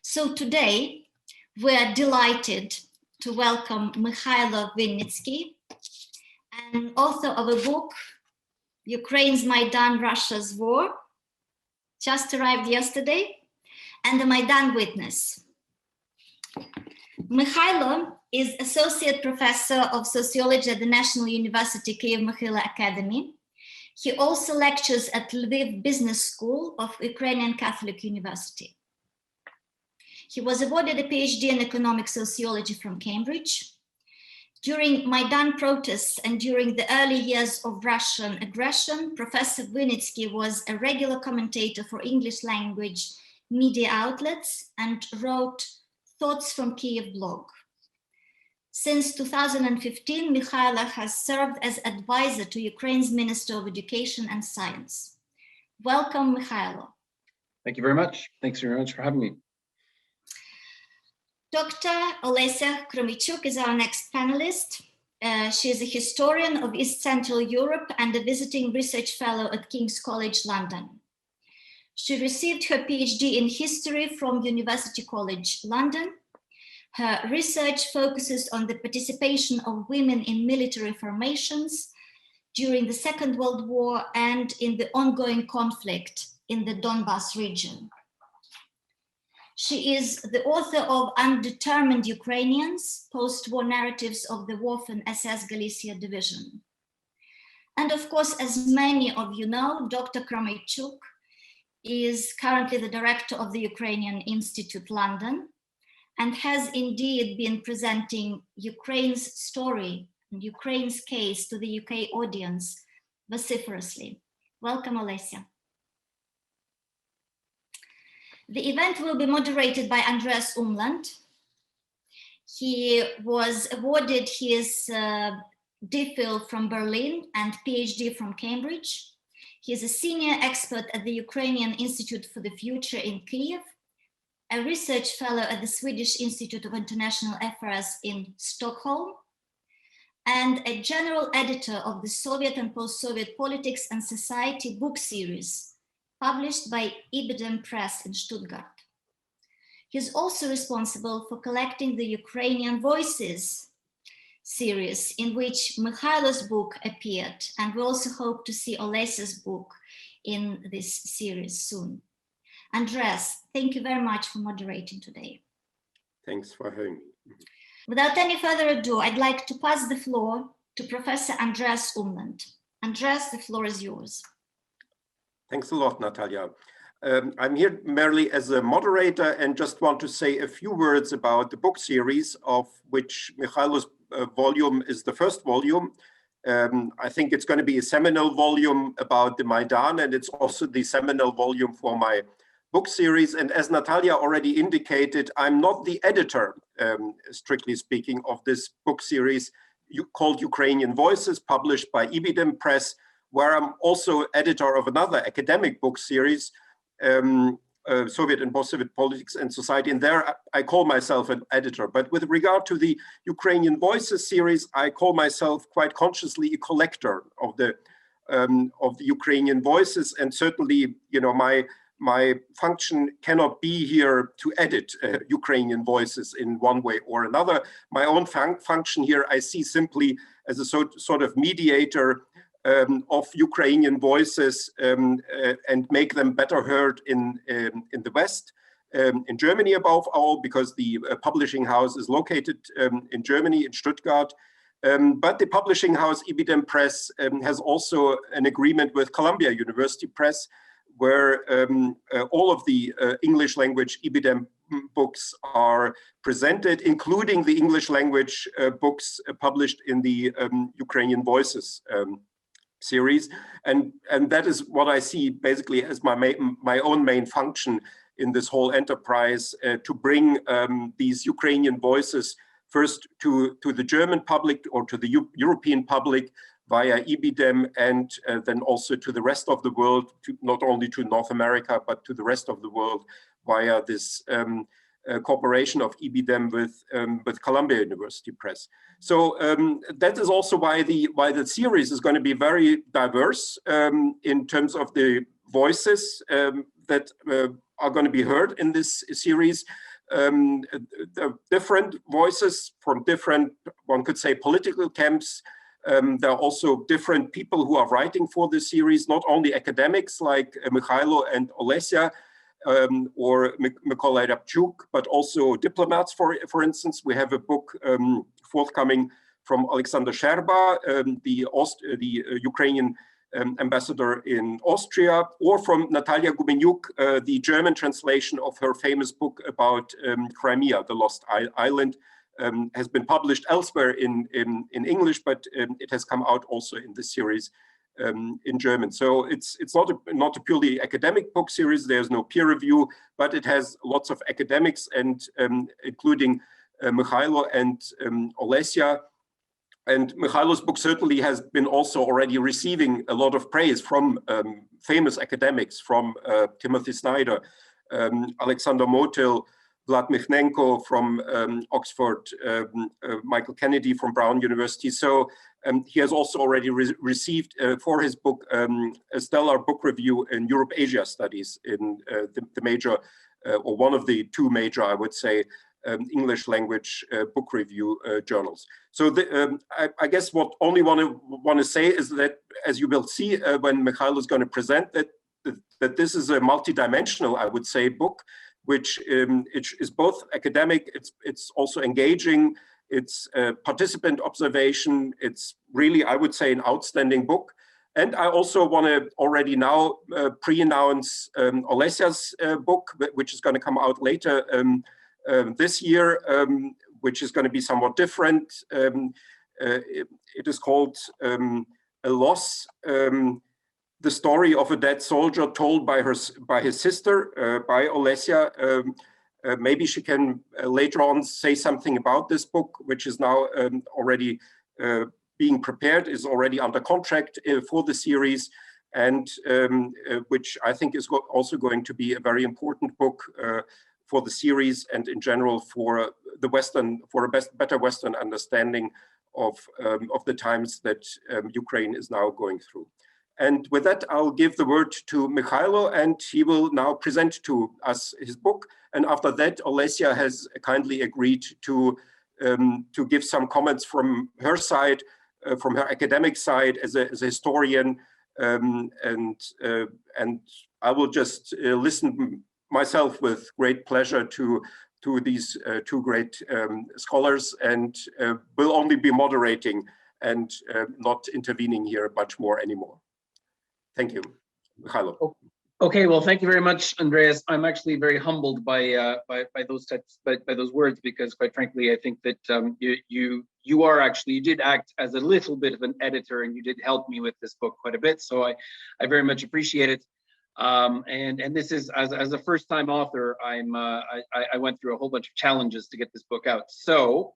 So today we are delighted to welcome Mychailo Wynnycky, an author of a book, Ukraine's Maidan, Russia's War, just arrived yesterday, and the Maidan Witness. Mychailo is Associate Professor of Sociology at the National University Kyiv-Mohyla Academy. He also lectures at Lviv Business School of Ukrainian Catholic University. He was awarded a PhD in economic sociology from Cambridge. During Maidan protests and during the early years of Russian aggression, Professor Wynnycky was a regular commentator for English language media outlets and wrote Thoughts from Kyiv blog. Since 2015, Mychailo has served as advisor to Ukraine's Minister of Education and Science. Welcome, Mychailo. Thank you very much. Thanks very much for having me. Dr. Olesya Khromeychuk is our next panelist. She is a historian of East Central Europe and a visiting research fellow at King's College London. She received her PhD in history from University College London. Her research focuses on the participation of women in military formations during the Second World War and in the ongoing conflict in the Donbas region. She is the author of Undetermined Ukrainians, Post-War Narratives of the Waffen SS Galicia Division. And of course, as many of you know, Dr. Khromeychuk is currently the director of the Ukrainian Institute London and has indeed been presenting Ukraine's story and Ukraine's case to the UK audience vociferously. Welcome, Olesya. The event will be moderated by Andreas Umland. He was awarded his DPhil from Berlin and PhD from Cambridge. He is a senior expert at the Ukrainian Institute for the Future in Kyiv, a research fellow at the Swedish Institute of International Affairs in Stockholm, and a general editor of the Soviet and Post-Soviet Politics and Society book series, published by ibidem Press in Stuttgart. He is also responsible for collecting the Ukrainian Voices series, in which Mychailo's book appeared, and we also hope to see Olesya's book in this series soon. Andreas, thank you very much for moderating today. Thanks for having me. Without any further ado, I'd like to pass the floor to Professor Andreas Umland. Andreas, the floor is yours. Thanks a lot, Natalia. I'm here merely as a moderator and just want to say a few words about the book series, of which Mychailo's volume is the first volume. I think it's going to be a seminal volume about the Maidan, and it's also the seminal volume for my book series. And as Natalia already indicated, I'm not the editor, strictly speaking, of this book series called Ukrainian Voices, published by ibidem Press, where I'm also editor of another academic book series, Soviet and Post-Soviet Politics and Society, and there I call myself an editor. But with regard to the Ukrainian Voices series, I call myself quite consciously a collector of the Ukrainian voices, and certainly, you know, my function cannot be here to edit Ukrainian voices in one way or another. My own function here I see simply as a sort of mediator of Ukrainian voices and make them better heard in the West, in Germany above all, because the publishing house is located in Germany, in Stuttgart. But the publishing house ibidem Press has also an agreement with Columbia University Press, where all of the English language ibidem books are presented, including the English language books published in the Ukrainian Voices series, and that is what I see basically as my own main function in this whole enterprise, to bring these Ukrainian voices first to the German public or to the European public via ibidem, and then also to the rest of the world, not only to North America but to the rest of the world via this cooperation of ibidem with Columbia University Press. So that is also why the series is going to be very diverse in terms of the voices that are going to be heard in this series. the different voices from different, one could say, political camps. There are also different people who are writing for this series, not only academics like Mychailo and Olesya, or Khromeychuk, but also diplomats. For instance, we have a book forthcoming from Alexander Scherba, the Ukrainian ambassador in Austria, or from Natalia Gumenyuk, the German translation of her famous book about Crimea, the Lost Island, has been published elsewhere in English, but it has come out also in this series in German. So it's not a purely academic book series. There's no peer review, but it has lots of academics, and including Mychailo and Olesya. And Mychailo's book certainly has been also already receiving a lot of praise from famous academics, from Timothy Snyder, Alexander Motyl, Vlad Mikhnenko from Oxford, Michael Kennedy from Brown University. So he has also already received for his book a stellar book review in Europe-Asia Studies in the major, or one of the two major, I would say, English language book review journals. So I guess what only want to say is that, as you will see when Mychailo is going to present, that this is a multidimensional, I would say, book, which is both academic, it's also engaging, it's participant observation, it's really, I would say, an outstanding book. And I also want to already now pre-announce Olesya's book, which is going to come out later this year, which is going to be somewhat different. It is called A Loss, the story of a dead soldier told by his sister, by Olesya. Maybe she can later on say something about this book, which is now already being prepared, is already under contract for the series, and which I think is also going to be a very important book for the series and in general for the Western, for a better Western understanding of the times that Ukraine is now going through. And with that, I'll give the word to Mychailo, and he will now present to us his book. And after that, Olesya has kindly agreed to give some comments from her side, from her academic side as a historian, and I will just listen myself with great pleasure to these two great scholars, and will only be moderating and not intervening here much more anymore. Thank you, Mychailo. Okay, well, thank you very much, Andreas. I'm actually very humbled by those words, because quite frankly, I think that you did act as a little bit of an editor, and you did help me with this book quite a bit. So I very much appreciate it. And this is, as a first-time author, I went through a whole bunch of challenges to get this book out. So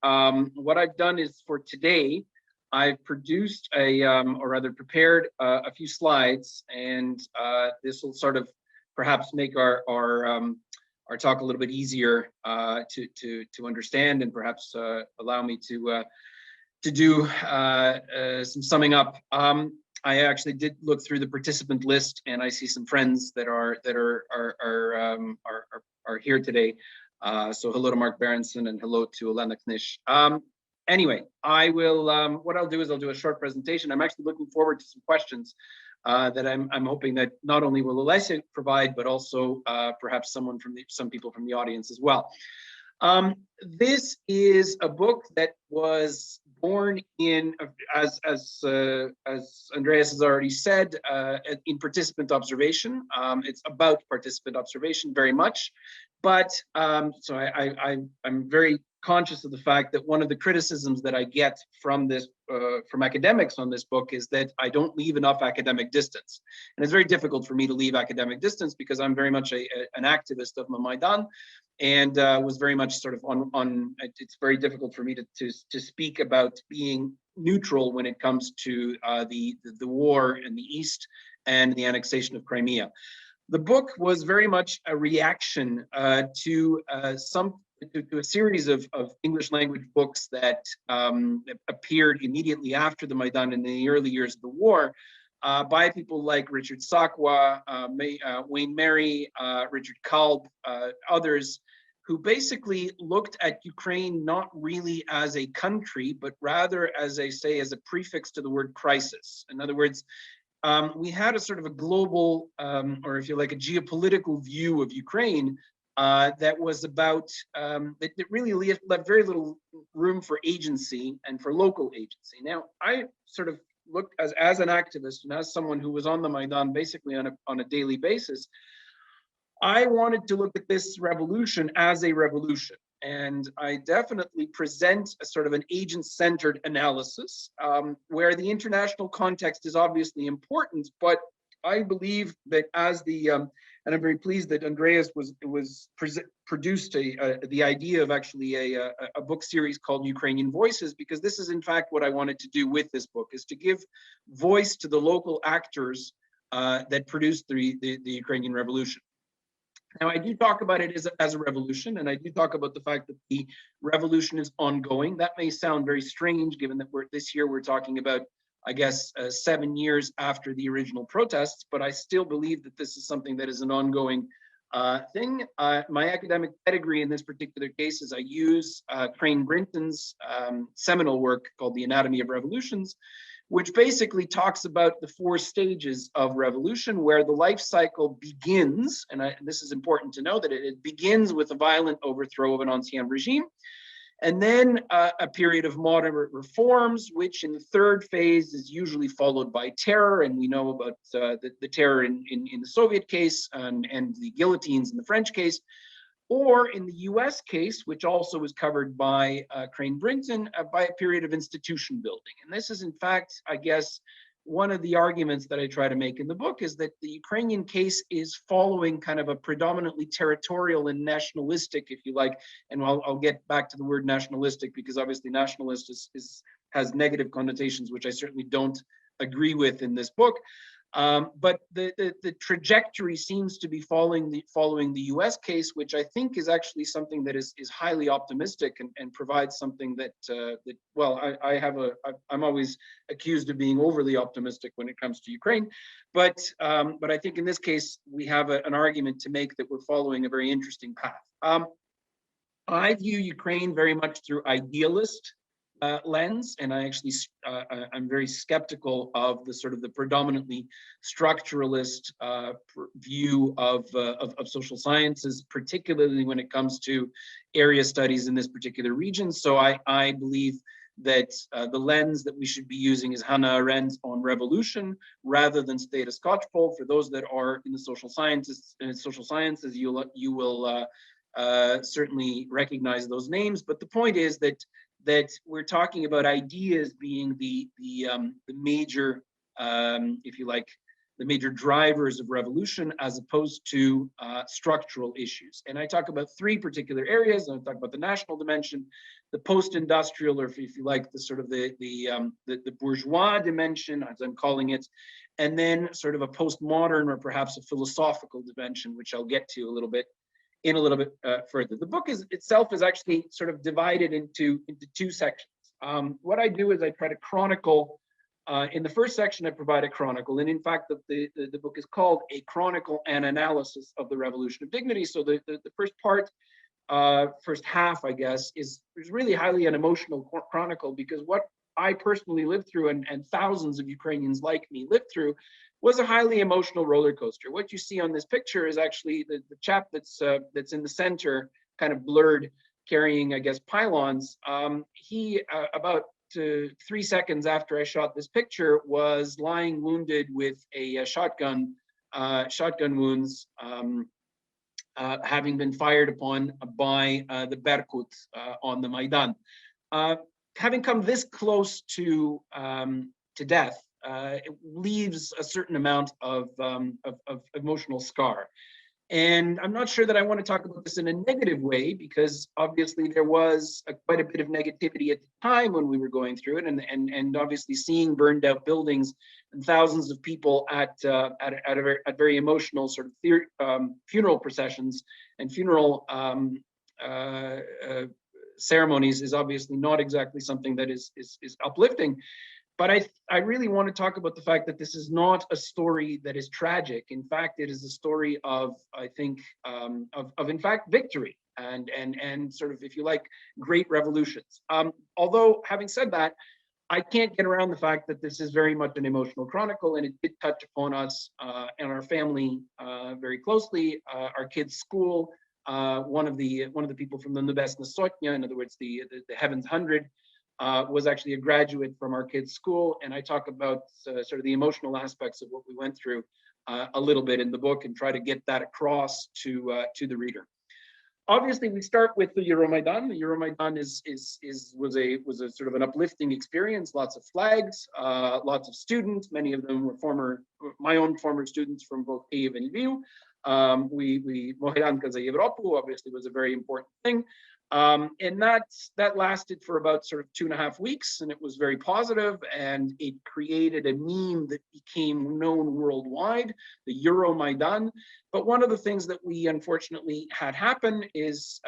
what I've done is, for today, I've produced or rather prepared a few slides, and this will sort of perhaps make our talk a little bit easier to understand, and perhaps allow me to do some summing up. I actually did look through the participant list, and I see some friends that are here today. So hello to Mark Berenson, and hello to Wynnyckyj. Anyway, I will. What I'll do is I'll do a short presentation. I'm actually looking forward to some questions that I'm hoping that not only will Olesya provide, but also perhaps some people from the audience as well. This is a book that was born in, as Andreas has already said, in participant observation. It's about participant observation very much, but so I'm very conscious of the fact that one of the criticisms that I get from from academics on this book is that I don't leave enough academic distance, and it's very difficult for me to leave academic distance because I'm very much an activist of Maidan, and was very much sort of on. It's very difficult for me to speak about being neutral when it comes to the war in the East and the annexation of Crimea. The book was very much a reaction to a series of English language books that appeared immediately after the Maidan in the early years of the war, by people like Richard Sakwa, Wayne Merry, Richard Kalb, others who basically looked at Ukraine not really as a country, but rather, as I say, as a prefix to the word crisis. In other words, we had a sort of a global, or if you like, a geopolitical view of Ukraine that was about, that really left very little room for agency and for local agency. Now, I sort of looked as an activist and as someone who was on the Maidan basically on a daily basis, I wanted to look at this revolution as a revolution. And I definitely present a sort of an agent-centered analysis where the international context is obviously important, but I believe that as the, and I'm very pleased that Andreas produced the idea of actually a book series called Ukrainian Voices, because this is in fact what I wanted to do with this book, is to give voice to the local actors that produced the Ukrainian Revolution. Now, I do talk about it as a revolution, and I do talk about the fact that the revolution is ongoing. That may sound very strange, given that this year we're talking about, I guess, 7 years after the original protests, but I still believe that this is something that is an ongoing thing. My academic pedigree in this particular case is I use Crane Brinton's seminal work called The Anatomy of Revolutions, which basically talks about the 4 stages of revolution, where the life cycle begins, and this is important to know, that it begins with a violent overthrow of an ancien regime, and then a period of moderate reforms, which in the 3rd phase is usually followed by terror, and we know about the terror in the Soviet case and the guillotines in the French case, or in the US case, which also was covered by Crane Brinton, by a period of institution building. And this is in fact, I guess, one of the arguments that I try to make in the book, is that the Ukrainian case is following kind of a predominantly territorial and nationalistic, if you like, and I'll get back to the word nationalistic, because obviously nationalist has negative connotations, which I certainly don't agree with in this book. But the trajectory seems to be following the US case, which I think is actually something that is highly optimistic and provides something that well, I'm always accused of being overly optimistic when it comes to Ukraine, but I think in this case we have an argument to make that we're following a very interesting path. I view Ukraine very much through idealist lens, and I'm very skeptical of the sort of the predominantly structuralist view of social sciences, particularly when it comes to area studies in this particular region. So I believe that the lens that we should be using is Hannah Arendt's on revolution rather than status quo. For those that are in the social sciences, you will certainly recognize those names. But the point is that we're talking about ideas being the major, if you like, the major drivers of revolution, as opposed to structural issues. And I talk about 3 particular areas. I talk about the national dimension, the post-industrial, or if you like, the sort of the bourgeois dimension, as I'm calling it, and then sort of a postmodern or perhaps a philosophical dimension, which I'll get to a little bit further. The book itself is actually sort of divided into 2 sections. What I do is I try to chronicle. In the first section, I provide a chronicle, and in fact, the book is called A Chronicle and Analysis of the Revolution of Dignity. So the first part, first half, I guess, is really highly an emotional chronicle, because what I personally lived through and thousands of Ukrainians like me lived through was a highly emotional roller coaster. What you see on this picture is actually the chap that's in the center, kind of blurred, carrying, I guess, pylons. He, about 3 seconds after I shot this picture, was lying wounded with a shotgun wounds, having been fired upon by the Berkut on the Maidan. Having come this close to death, it leaves a certain amount of emotional scar. And I'm not sure that I want to talk about this in a negative way, because obviously there was quite a bit of negativity at the time when we were going through it, and obviously seeing burned out buildings and thousands of people at very emotional sort of funeral processions and funeral ceremonies is obviously not exactly something that is uplifting. But I really want to talk about the fact that this is not a story that is tragic. In fact, it is a story of, I think, of in fact, victory. and sort of, if you like, great revolutions. Although, having said that, I can't get around the fact that this is very much an emotional chronicle, and it did touch upon us and our family very closely. Our kids' school, one of the people from the Nebesna Sotnya, in other words, the Heavens 100, was actually a graduate from our kids' school, and I talk about sort of the emotional aspects of what we went through a little bit in the book, and try to get that across to the reader. Obviously, we start with the Euromaidan. The Euromaidan was a sort of an uplifting experience. Lots of flags, lots of students. Many of them were my own former students from both Kyiv and Lviv. Mohidanka za Evropu obviously was a very important thing. And that lasted for about sort of 2.5 weeks, and it was very positive, and it created a meme that became known worldwide, the Euromaidan. But one of the things that we unfortunately had happen is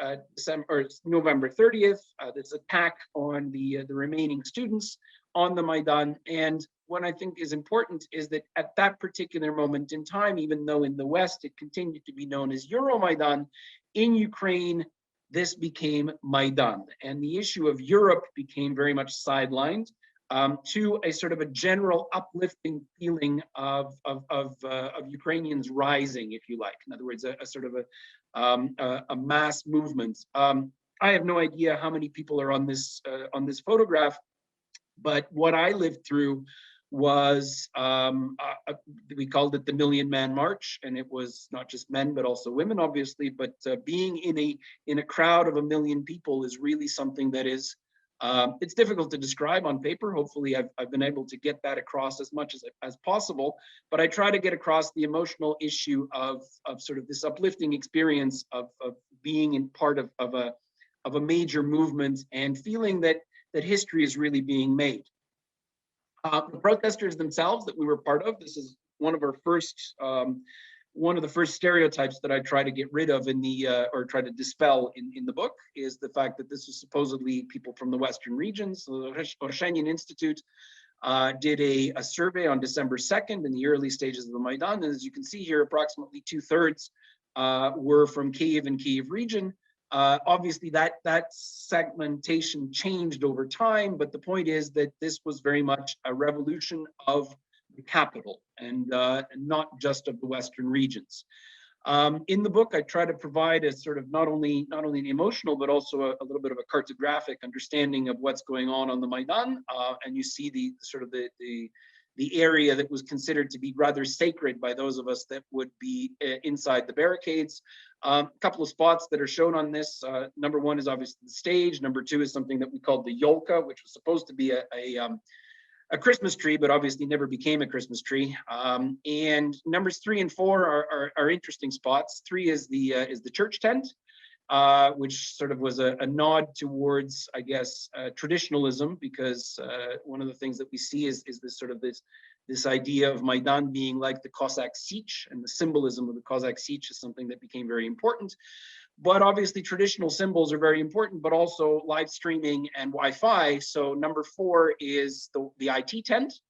November 30th, this attack on the remaining students on the Maidan. And what I think is important is that at that particular moment in time, even though in the West it continued to be known as Euromaidan, in Ukraine, this became Maidan, and the issue of Europe became very much sidelined to a sort of a general uplifting feeling of Ukrainians rising, if you like. In other words, a sort of a mass movement. I have no idea how many people are on this photograph, but what I lived through was we called it the Million Man March, and it was not just men but also women, obviously. But being in a crowd of 1 million people is really something that is it's difficult to describe on paper. Hopefully, I've been able to get that across as much as possible. But I try to get across the emotional issue of sort of this uplifting experience of being in part of a major movement and feeling that history is really being made. The protesters themselves that we were part of, this is one of the first stereotypes that I try to get rid of or try to dispel in the book, is the fact that this was supposedly people from the Western regions. So the Olesya Institute did a survey on December 2nd in the early stages of the Maidan. And as you can see here, approximately 2/3 were from Kyiv and Kyiv region. Obviously, that segmentation changed over time, but the point is that this was very much a revolution of the capital and not just of the Western regions. In the book, I try to provide a sort of not only an emotional, but also a little bit of a cartographic understanding of what's going on the Maidan, and you see the sort of the area that was considered to be rather sacred by those of us that would be inside the barricades. A couple of spots that are shown on this. Number one is obviously the stage. Number two is something that we called the Yolka, which was supposed to be a Christmas tree, but obviously never became a Christmas tree. And numbers 3 and 4 are interesting spots. 3 is the church tent, which sort of was a nod towards, I guess, traditionalism, because one of the things that we see is this sort of this idea of Maidan being like the Cossack Siege, and the symbolism of the Cossack Siege is something that became very important. But obviously traditional symbols are very important, but also live streaming and Wi-Fi. So number 4 is the IT tent.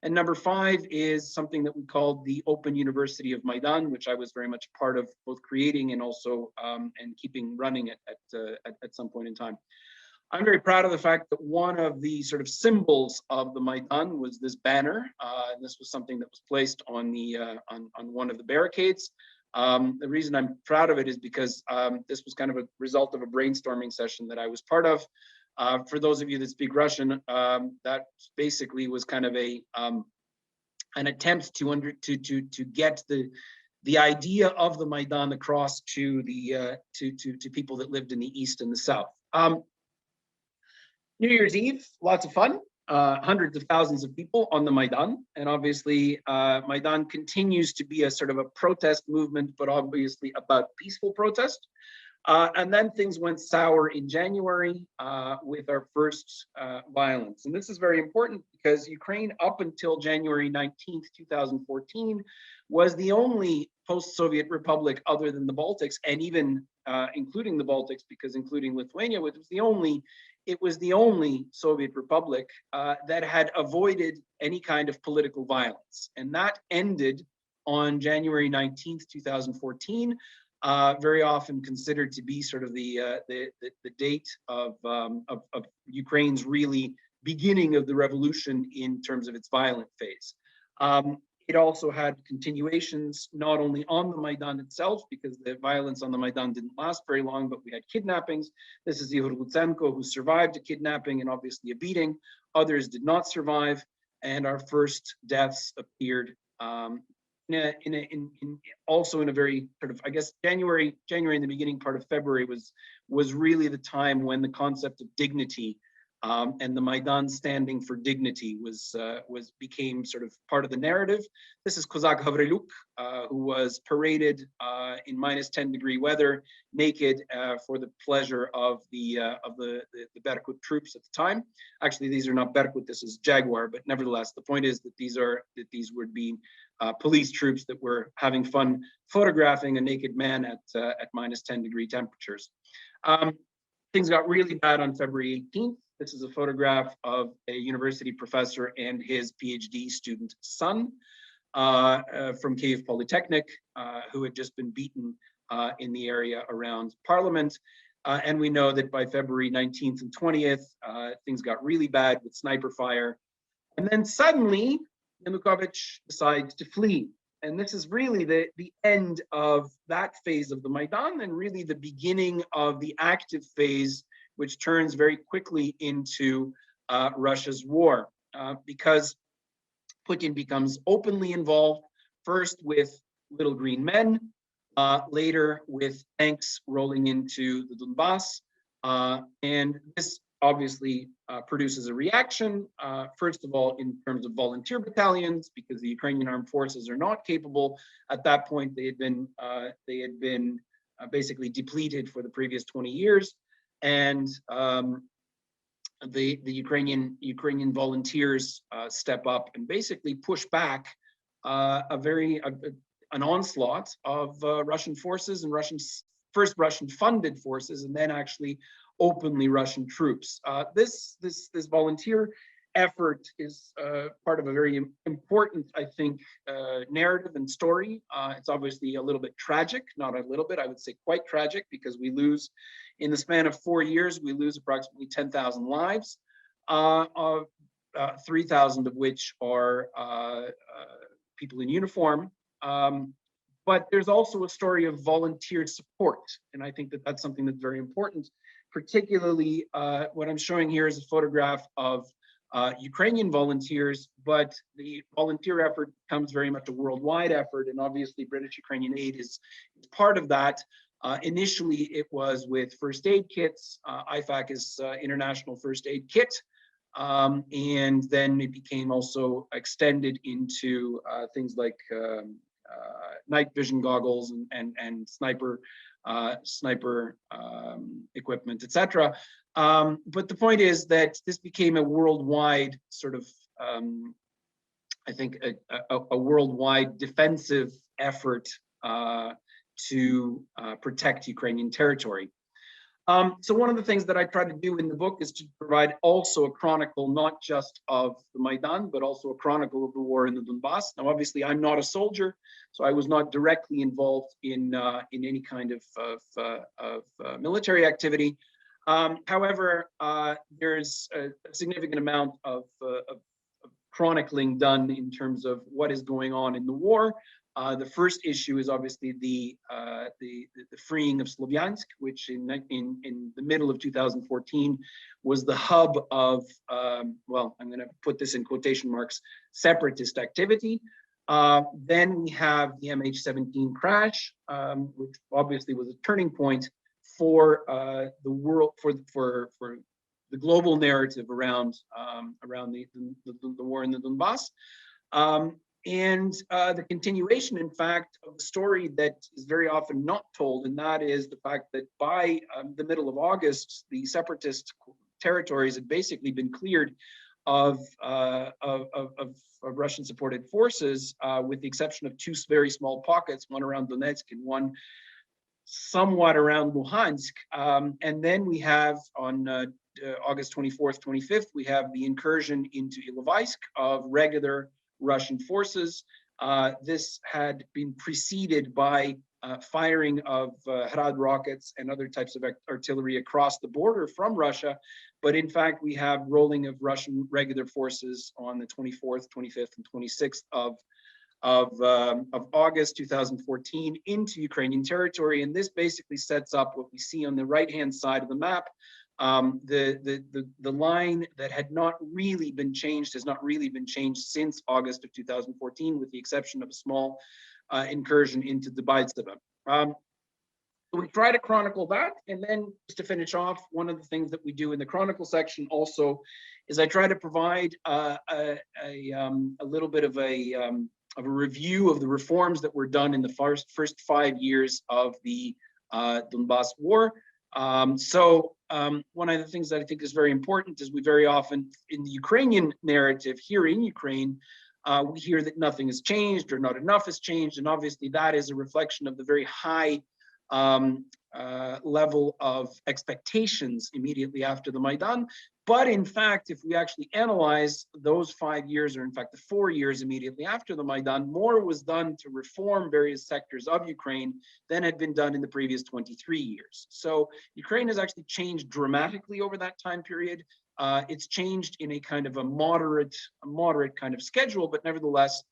And number 5 is something that we called the Open University of Maidan, which I was very much part of both creating and also and keeping running at some point in time. I'm very proud of the fact that one of the sort of symbols of the Maidan was this banner. And this was something that was placed on one of the barricades. The reason I'm proud of it is because this was kind of a result of a brainstorming session that I was part of. For those of you that speak Russian, that basically was kind of an attempt to get the idea of the Maidan across to people that lived in the East and the South. New Year's Eve, lots of fun. Hundreds of thousands of people on the Maidan, and obviously Maidan continues to be a sort of a protest movement, but obviously about peaceful protest. And then things went sour in January with our first violence. And this is very important because Ukraine, up until January 19th, 2014, was the only post-Soviet republic other than the Baltics, and even including the Baltics, because including Lithuania, it was the only Soviet republic that had avoided any kind of political violence. And that ended on January 19th, 2014. very often considered to be sort of the date of Ukraine's really beginning of the revolution in terms of its violent phase. It also had continuations not only on the Maidan itself, because the violence on the Maidan didn't last very long, but we had kidnappings. This is Ihor Lutsenko, who survived a kidnapping and obviously a beating. Others did not survive, and our first deaths appeared also in a very sort of, I guess, January in the beginning part of February was really the time when the concept of dignity and the Maidan standing for dignity became sort of part of the narrative. This is Kozak Havreluk, who was paraded in -10-degree weather, naked, for the pleasure of the Berkut troops at the time. Actually, these are not Berkut, this is Jaguar, but nevertheless, the point is that these would be police troops that were having fun photographing a naked man at -10-degree temperatures. Things got really bad on February 18th. This is a photograph of a university professor and his PhD student son from Kyiv Polytechnic, who had just been beaten in the area around Parliament. And we know that by February 19th and 20th, things got really bad with sniper fire. And then suddenly, Yanukovych decides to flee. And this is really the end of that phase of the Maidan and really the beginning of the active phase, which turns very quickly into Russia's war, because Putin becomes openly involved, first with little green men, later with tanks rolling into the Donbas. And this obviously produces a reaction, first of all, in terms of volunteer battalions, because the Ukrainian armed forces are not capable. At that point, they had been basically depleted for the previous 20 years. And the Ukrainian volunteers step up and basically push back an onslaught of Russian forces and first Russian funded forces, and then actually openly Russian troops. This volunteer effort is part of a very important, I think, narrative and story. It's obviously a little bit tragic, not a little bit, I would say quite tragic, because we lose, in the span of 4 years, we lose approximately 10,000 lives, 3,000 of which are people in uniform. But there's also a story of volunteer support, and I think that that's something that's very important. Particularly, what I'm showing here is a photograph of Ukrainian volunteers, but the volunteer effort becomes very much a worldwide effort, and obviously British-Ukrainian Aid is part of that. Initially, it was with first aid kits. IFAC is International First Aid Kit, and then it became also extended into things like night vision goggles and sniper equipment, etc. But the point is that this became a worldwide sort of, I think, a worldwide defensive effort to protect Ukrainian territory. So one of the things that I try to do in the book is to provide also a chronicle, not just of the Maidan, but also a chronicle of the war in the Donbas. Now, obviously, I'm not a soldier, so I was not directly involved in any kind of military activity. However, there's a significant amount of chronicling done in terms of what is going on in the war. The first issue is obviously the freeing of Slovyansk, which in the middle of 2014 was the hub of, well, I'm going to put this in quotation marks, separatist activity. Then we have the MH17 crash, which obviously was a turning point for the world, for the global narrative around the war in the Donbas. And the continuation, in fact, of the story that is very often not told, and that is the fact that by the middle of August, the separatist territories had basically been cleared of Russian-supported forces, with the exception of two very small pockets, one around Donetsk and one somewhat around Luhansk. And then we have on August 24th, 25th, we have the incursion into Ilovaisk of regular Russian forces. This had been preceded by firing of Hrad rockets and other types of artillery across the border from Russia. But in fact, we have rolling of Russian regular forces on the 24th, 25th, and 26th of August 2014 into Ukrainian territory. And this basically sets up what we see on the right-hand side of the map. The line that had not really been changed has not really been changed since August of 2014, with the exception of a small incursion into Debaltseve. So we try to chronicle that, and then just to finish off, one of the things that we do in the chronicle section also is I try to provide a little bit of a review of the reforms that were done in the first 5 years of the Donbas war. One of the things that I think is very important is we very often, in the Ukrainian narrative here in Ukraine, we hear that nothing has changed or not enough has changed. And obviously that is a reflection of the very high level of expectations immediately after the Maidan. But in fact, if we actually analyze those 5 years, or in fact the 4 years immediately after the Maidan, more was done to reform various sectors of Ukraine than had been done in the previous 23 years. So Ukraine has actually changed dramatically over that time period. It's changed in a kind of a moderate kind of schedule, but nevertheless,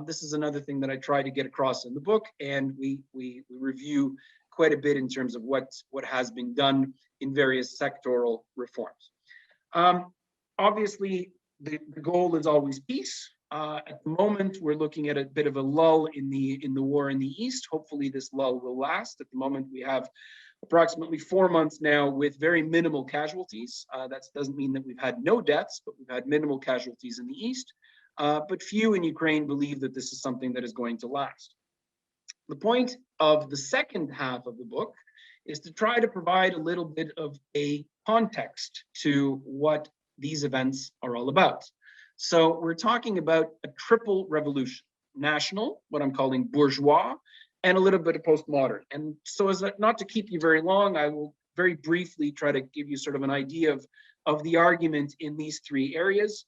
this is another thing that I try to get across in the book, and we review quite a bit in terms of what has been done in various sectoral reforms. Obviously, the goal is always peace. At the moment, we're looking at a bit of a lull in the war in the east. Hopefully, this lull will last. At the moment, we have approximately 4 months now with very minimal casualties. That doesn't mean that we've had no deaths, but we've had minimal casualties in the east. But few in Ukraine believe that this is something that is going to last. The point of the second half of the book is to try to provide a little bit of a context to what these events are all about. So we're talking about a triple revolution: national, what I'm calling bourgeois, and a little bit of postmodern. And so as not to keep you very long, I will very briefly try to give you sort of an idea of the argument in these three areas.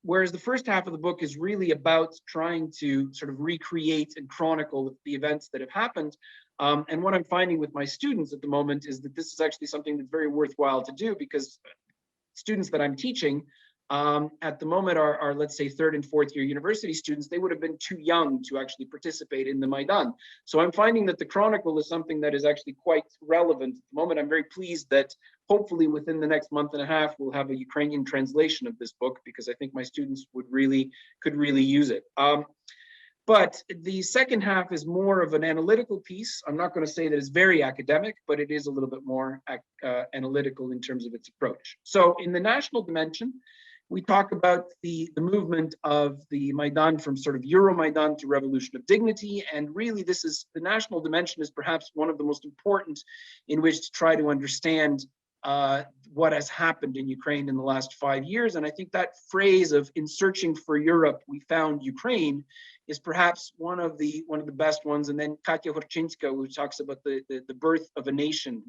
Whereas the first half of the book is really about trying to sort of recreate and chronicle the events that have happened. And what I'm finding with my students at the moment is that this is actually something that's very worthwhile to do, because students that I'm teaching at the moment are, let's say, 3rd and 4th year university students. They would have been too young to actually participate in the Maidan. So I'm finding that the chronicle is something that is actually quite relevant at the moment. I'm very pleased that hopefully within the next month and a half, we'll have a Ukrainian translation of this book, because I think my students could really use it. But the second half is more of an analytical piece. I'm not going to say that it's very academic, but it is a little bit more analytical in terms of its approach. So in the national dimension, we talk about the movement of the Maidan from sort of Euromaidan to Revolution of Dignity. And really, this is the national dimension is perhaps one of the most important in which to try to understand what has happened in Ukraine in the last 5 years. And I think that phrase of "in searching for Europe, we found Ukraine" is perhaps one of the best ones. And then Katya Horchynska, who talks about the birth of a nation.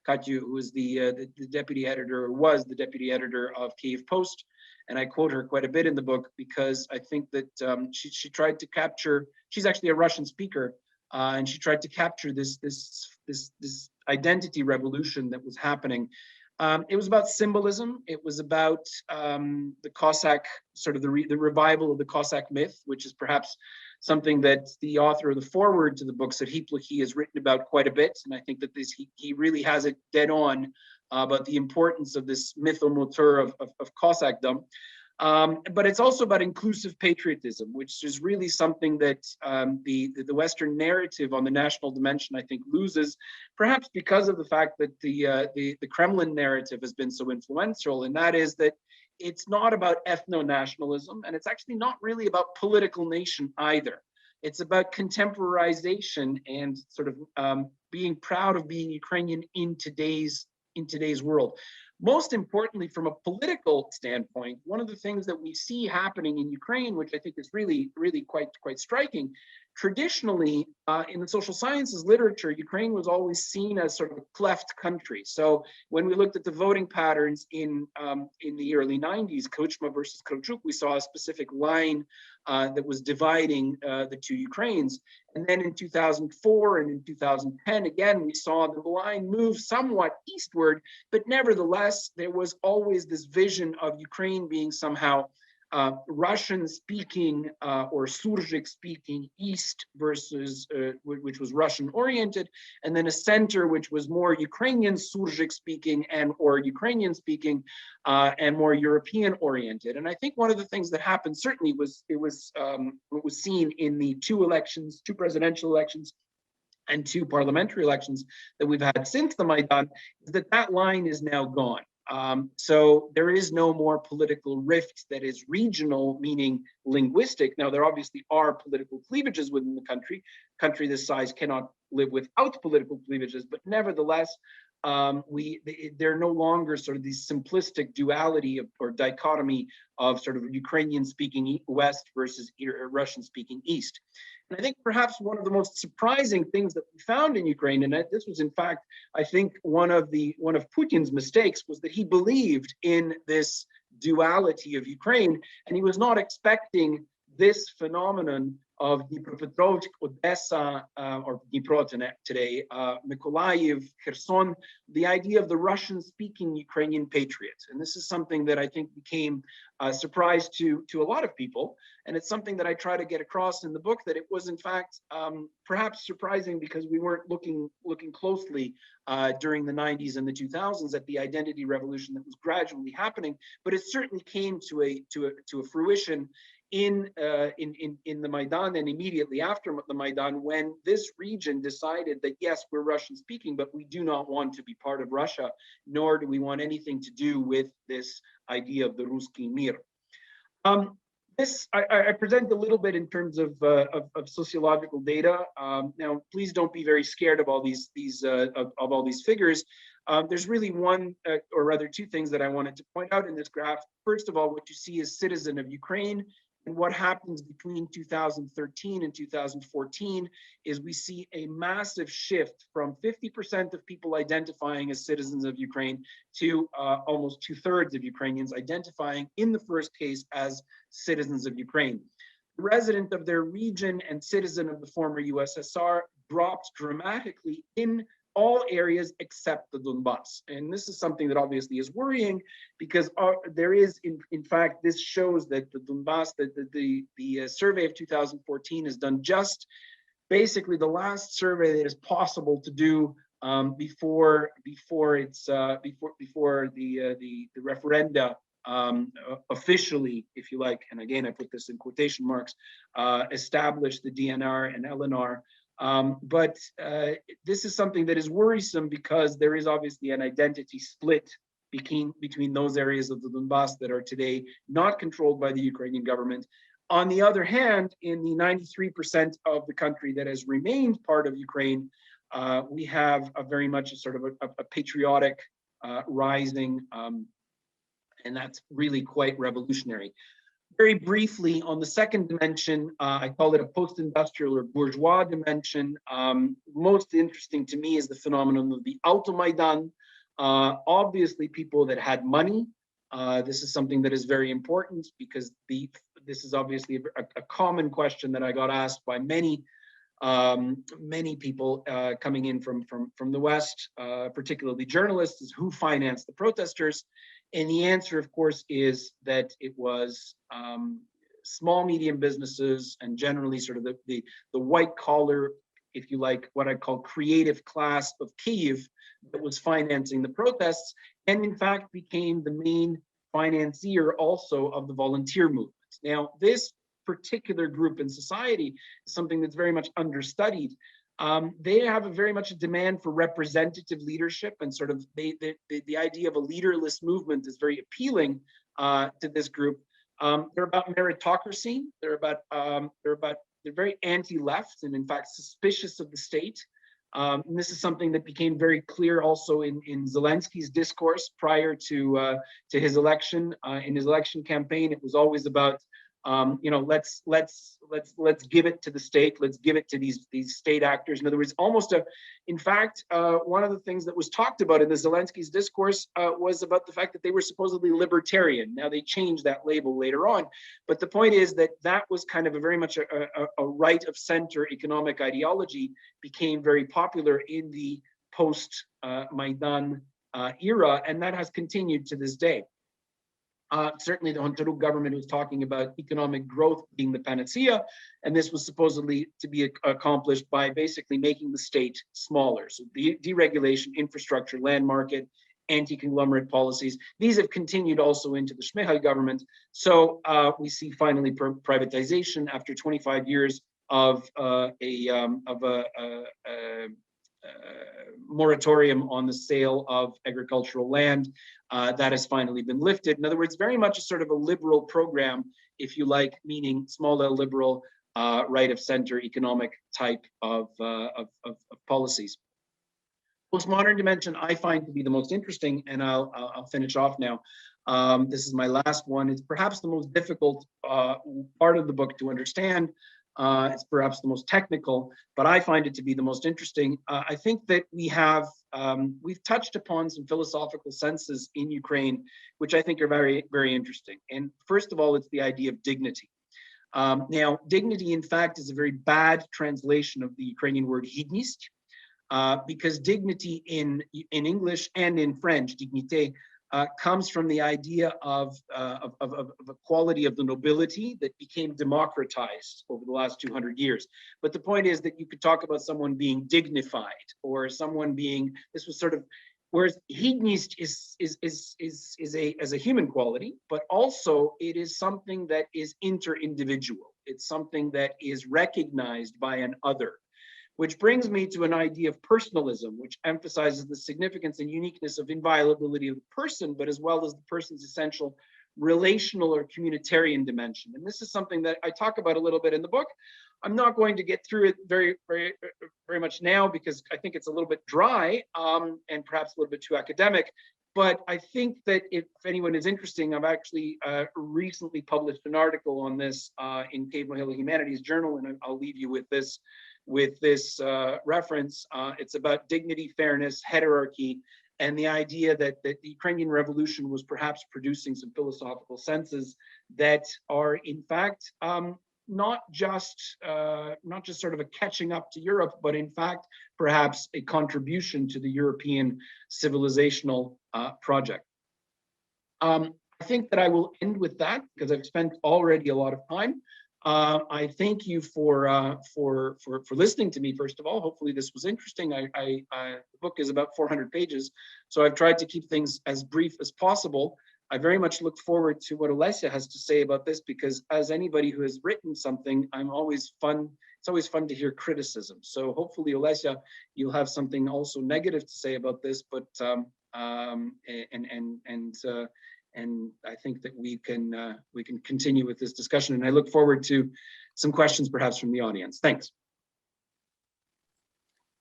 Katya, who is the deputy editor, or was the deputy editor of Kyiv Post. And I quote her quite a bit in the book, because I think that she tried to capture, she's actually a Russian speaker, and she tried to capture this identity revolution that was happening. It was about symbolism. It was about the Cossack, sort of the revival of the Cossack myth, which is perhaps something that the author of the foreword to the book, Maichailo, has written about quite a bit. And I think that he really has it dead on about the importance of this mythomotor of Cossackdom. But it's also about inclusive patriotism, which is really something that the Western narrative on the national dimension, I think, loses, perhaps because of the fact that the Kremlin narrative has been so influential, and that is that it's not about ethno-nationalism, and it's actually not really about political nation either. It's about contemporization and sort of being proud of being Ukrainian in today's world. Most importantly, from a political standpoint, one of the things that we see happening in Ukraine, which I think is really quite striking, traditionally, in the social sciences literature, Ukraine was always seen as sort of a cleft country. So when we looked at the voting patterns in the early 90s, Kuchma versus Khromeychuk, we saw a specific line that was dividing the two Ukraines. And then in 2004 and in 2010, again, we saw the line move somewhat eastward, but nevertheless, there was always this vision of Ukraine being somehow Russian-speaking or Surjik-speaking East versus, which was Russian-oriented, and then a center which was more Ukrainian Surjik-speaking and or Ukrainian-speaking and more European-oriented. And I think one of the things that happened certainly was it was seen in the two presidential elections and two parliamentary elections that we've had since the Maidan, is that that line is now gone. So there is no more political rift that is regional, meaning linguistic. Now, there obviously are political cleavages within the country. Country this size cannot live without political cleavages, but nevertheless, they're no longer sort of this simplistic duality or dichotomy of sort of Ukrainian-speaking West versus Russian-speaking East. And I think perhaps one of the most surprising things that we found in Ukraine, and this was in fact, I think one of Putin's mistakes, was that he believed in this duality of Ukraine, and he was not expecting this phenomenon of Dnipropetrovsk, Odessa, or Dnipro today, Mykolaiv, Kherson, the idea of the Russian-speaking Ukrainian patriot. And this is something that I think became a surprise to a lot of people. And it's something that I try to get across in the book, that it was in fact perhaps surprising because we weren't looking closely during the 90s and the 2000s at the identity revolution that was gradually happening. But it certainly came to a fruition in the Maidan and immediately after the Maidan, when this region decided that yes, we're Russian speaking, but we do not want to be part of Russia, nor do we want anything to do with this idea of the Ruski Mir. This I present a little bit in terms of sociological data. Now, please don't be very scared of all these figures. There's really one, or rather two things that I wanted to point out in this graph. First of all, what you see is citizen of Ukraine. And what happens between 2013 and 2014 is we see a massive shift from 50% of people identifying as citizens of Ukraine to almost 2/3 of Ukrainians identifying in the first case as citizens of Ukraine. Resident of their region and citizen of the former USSR dropped dramatically in all areas except the Donbas. And this is something that obviously is worrying, because there is, in fact, this shows that the Donbas, the survey of 2014 is done just basically the last survey that is possible to do before the referenda officially, if you like, and again, I put this in quotation marks, established the DNR and LNR. But this is something that is worrisome because there is obviously an identity split between those areas of the Donbas that are today not controlled by the Ukrainian government. On the other hand, in the 93% of the country that has remained part of Ukraine, we have a very much a sort of a patriotic rising, and that's really quite revolutionary. Very briefly, on the second dimension, I call it a post-industrial or bourgeois dimension. Most interesting to me is the phenomenon of the Automaidan. Obviously, people that had money. This is something that is very important because this is obviously a common question that I got asked by many people coming in from the West, particularly journalists, is who financed the protesters. And the answer, of course, is that it was small, medium businesses and generally sort of the white collar, if you like, what I call creative class of Kyiv that was financing the protests, and in fact became the main financier also of the volunteer movement. Now, this particular group in society is something that's very much understudied. They have a very much a demand for representative leadership, and sort of the idea of a leaderless movement is very appealing to this group. They're about meritocracy. They're very anti-left and in fact suspicious of the state. And this is something that became very clear also in Zelensky's discourse prior to his election. In his election campaign, it was always about You know, let's give it to the state. Let's give it to these state actors. In other words, almost in fact, one of the things that was talked about in the Zelensky's discourse was about the fact that they were supposedly libertarian. Now they changed that label later on, but the point is that that was kind of a very much a right of center economic ideology, became very popular in the post Maidan era, and that has continued to this day. Certainly the Hontaruk government was talking about economic growth being the panacea, and this was supposedly to be accomplished by basically making the state smaller. So deregulation, infrastructure, land market, anti-conglomerate policies, these have continued also into the Shmyhal government. So we see finally privatization after 25 years of a moratorium on the sale of agricultural land. That has finally been lifted. In other words, very much a sort of a liberal program, if you like, meaning small L liberal, right of center economic type of policies. Postmodern dimension I find to be the most interesting, and I'll finish off now. This is my last one. It's perhaps the most difficult part of the book to understand. It's perhaps the most technical, but I find it to be the most interesting. I think that we've touched upon some philosophical senses in Ukraine, which I think are very, very interesting. And first of all, it's the idea of dignity. Now, dignity, in fact, is a very bad translation of the Ukrainian word hidnyst, because dignity in English and in French, dignité, comes from the idea of a quality of the nobility that became democratized over the last 200 years. But the point is that you could talk about someone being dignified, or someone being, this was sort of, whereas hedonist is a human quality, but also it is something that is inter-individual. It's something that is recognized by an other. Which brings me to an idea of personalism, which emphasizes the significance and uniqueness of inviolability of the person, but as well as the person's essential relational or communitarian dimension. And this is something that I talk about a little bit in the book. I'm not going to get through it very much now, because I think it's a little bit dry and perhaps a little bit too academic. But I think that if anyone is interested, I've actually recently published an article on this in Cave Mychailo Humanities Journal, and I'll leave you with this reference. It's about dignity, fairness, hierarchy, and the idea that the Ukrainian Revolution was perhaps producing some philosophical senses that are, in fact, not just sort of a catching up to Europe, but in fact, perhaps a contribution to the European civilizational project. I think that I will end with that, because I've spent already a lot of time. I thank you for listening to me, first of all. Hopefully this was interesting. The book is about 400 pages, so I've tried to keep things as brief as possible. I very much look forward to what Olesya has to say about this, because as anybody who has written something, it's always fun to hear criticism. So hopefully, Olesya, you'll have something also negative to say about this, but and I think that we can continue with this discussion, and I look forward to some questions perhaps from the audience. Thanks.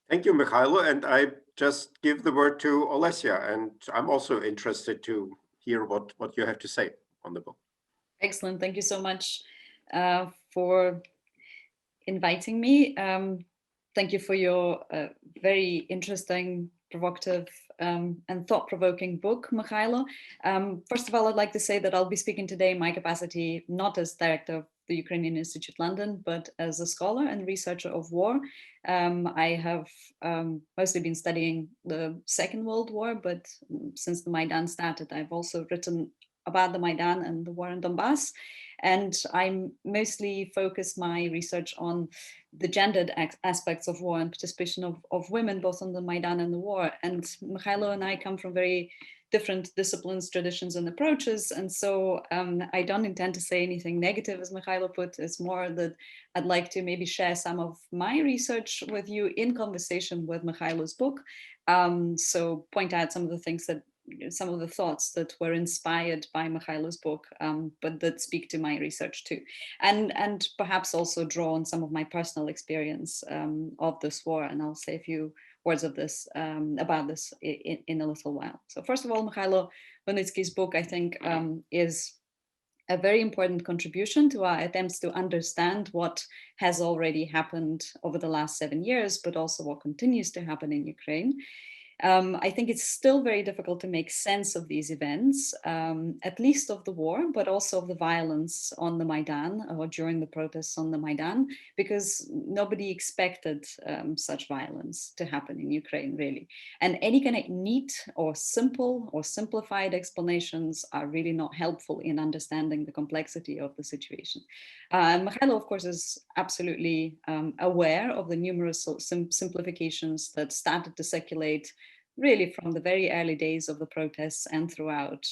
Thank you, Mychailo, and I just give the word to Olesya, and I'm also interested to hear what you have to say on the book. Excellent. Thank you so much for inviting me. Thank you for your very interesting, provocative, and thought-provoking book, Mychailo. First of all, I'd like to say that I'll be speaking today in my capacity not as director of the Ukrainian Institute London, but as a scholar and researcher of war. I have mostly been studying the Second World War, but since the Maidan started, I've also written about the Maidan and the war in Donbas. And I mostly focus my research on the gendered aspects of war and participation of women, both on the Maidan and the war. And Mychailo and I come from very different disciplines, traditions, and approaches. And so I don't intend to say anything negative, as Mychailo put. It's more that I'd like to maybe share some of my research with you in conversation with Mychailo's book. So point out some of the things that, some of the thoughts that were inspired by Mychailo's book, but that speak to my research too. And perhaps also draw on some of my personal experience of this war. And I'll say a few words of this about this in a little while. So first of all, Mychailo Wynnycky's book, I think, is a very important contribution to our attempts to understand what has already happened over the last 7 years, but also what continues to happen in Ukraine. I think it's still very difficult to make sense of these events, at least of the war, but also of the violence on the Maidan or during the protests on the Maidan, because nobody expected such violence to happen in Ukraine, really. And any kind of neat or simple or simplified explanations are really not helpful in understanding the complexity of the situation. Mychailo, of course, is absolutely aware of the numerous simplifications that started to circulate really from the very early days of the protests and throughout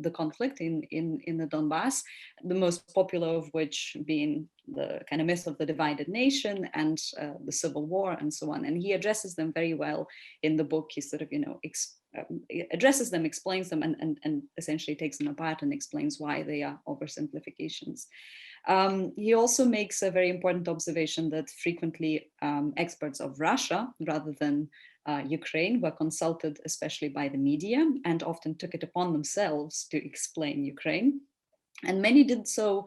the conflict in the Donbas, the most popular of which being the kind of myth of the divided nation and the civil war and so on. And he addresses them very well in the book. He sort of, addresses them, explains them, and essentially takes them apart and explains why they are oversimplifications. He also makes a very important observation that frequently experts of Russia, rather than Ukraine, were consulted especially by the media and often took it upon themselves to explain Ukraine. And many did so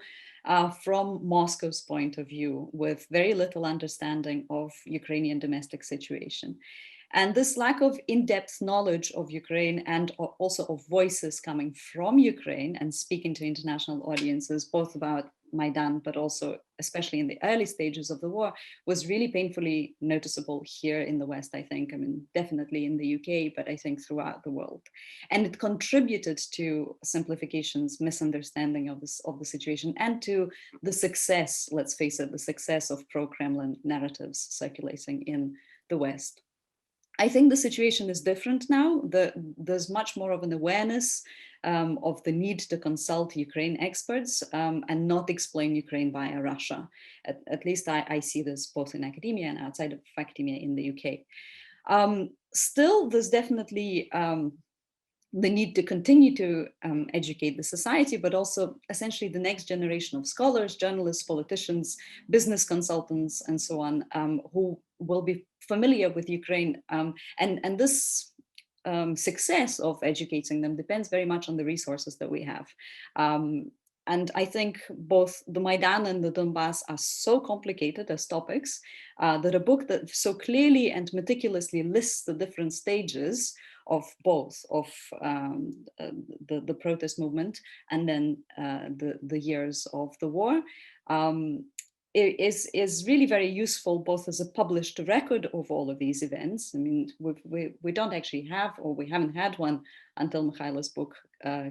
from Moscow's point of view, with very little understanding of Ukrainian domestic situation. And this lack of in-depth knowledge of Ukraine and also of voices coming from Ukraine and speaking to international audiences, both about Maidan, but also especially in the early stages of the war, was really painfully noticeable here in the West, I think. I mean, definitely in the UK, but I think throughout the world. And it contributed to simplifications, misunderstanding of the situation, and to the success, let's face it, the success of pro-Kremlin narratives circulating in the West. I think the situation is different now. There's much more of an awareness of the need to consult Ukraine experts and not explain Ukraine via Russia. At least I see this both in academia and outside of academia in the UK. Still, there's definitely the need to continue to educate the society, but also essentially the next generation of scholars, journalists, politicians, business consultants, and so on, who will be familiar with Ukraine. And this success of educating them depends very much on the resources that we have. And I think both the Maidan and the Donbas are so complicated as topics that a book that so clearly and meticulously lists the different stages of both of the protest movement and then the years of the war is really very useful, both as a published record of all of these events. I mean, we don't actually have, or we haven't had one until Mychailo's book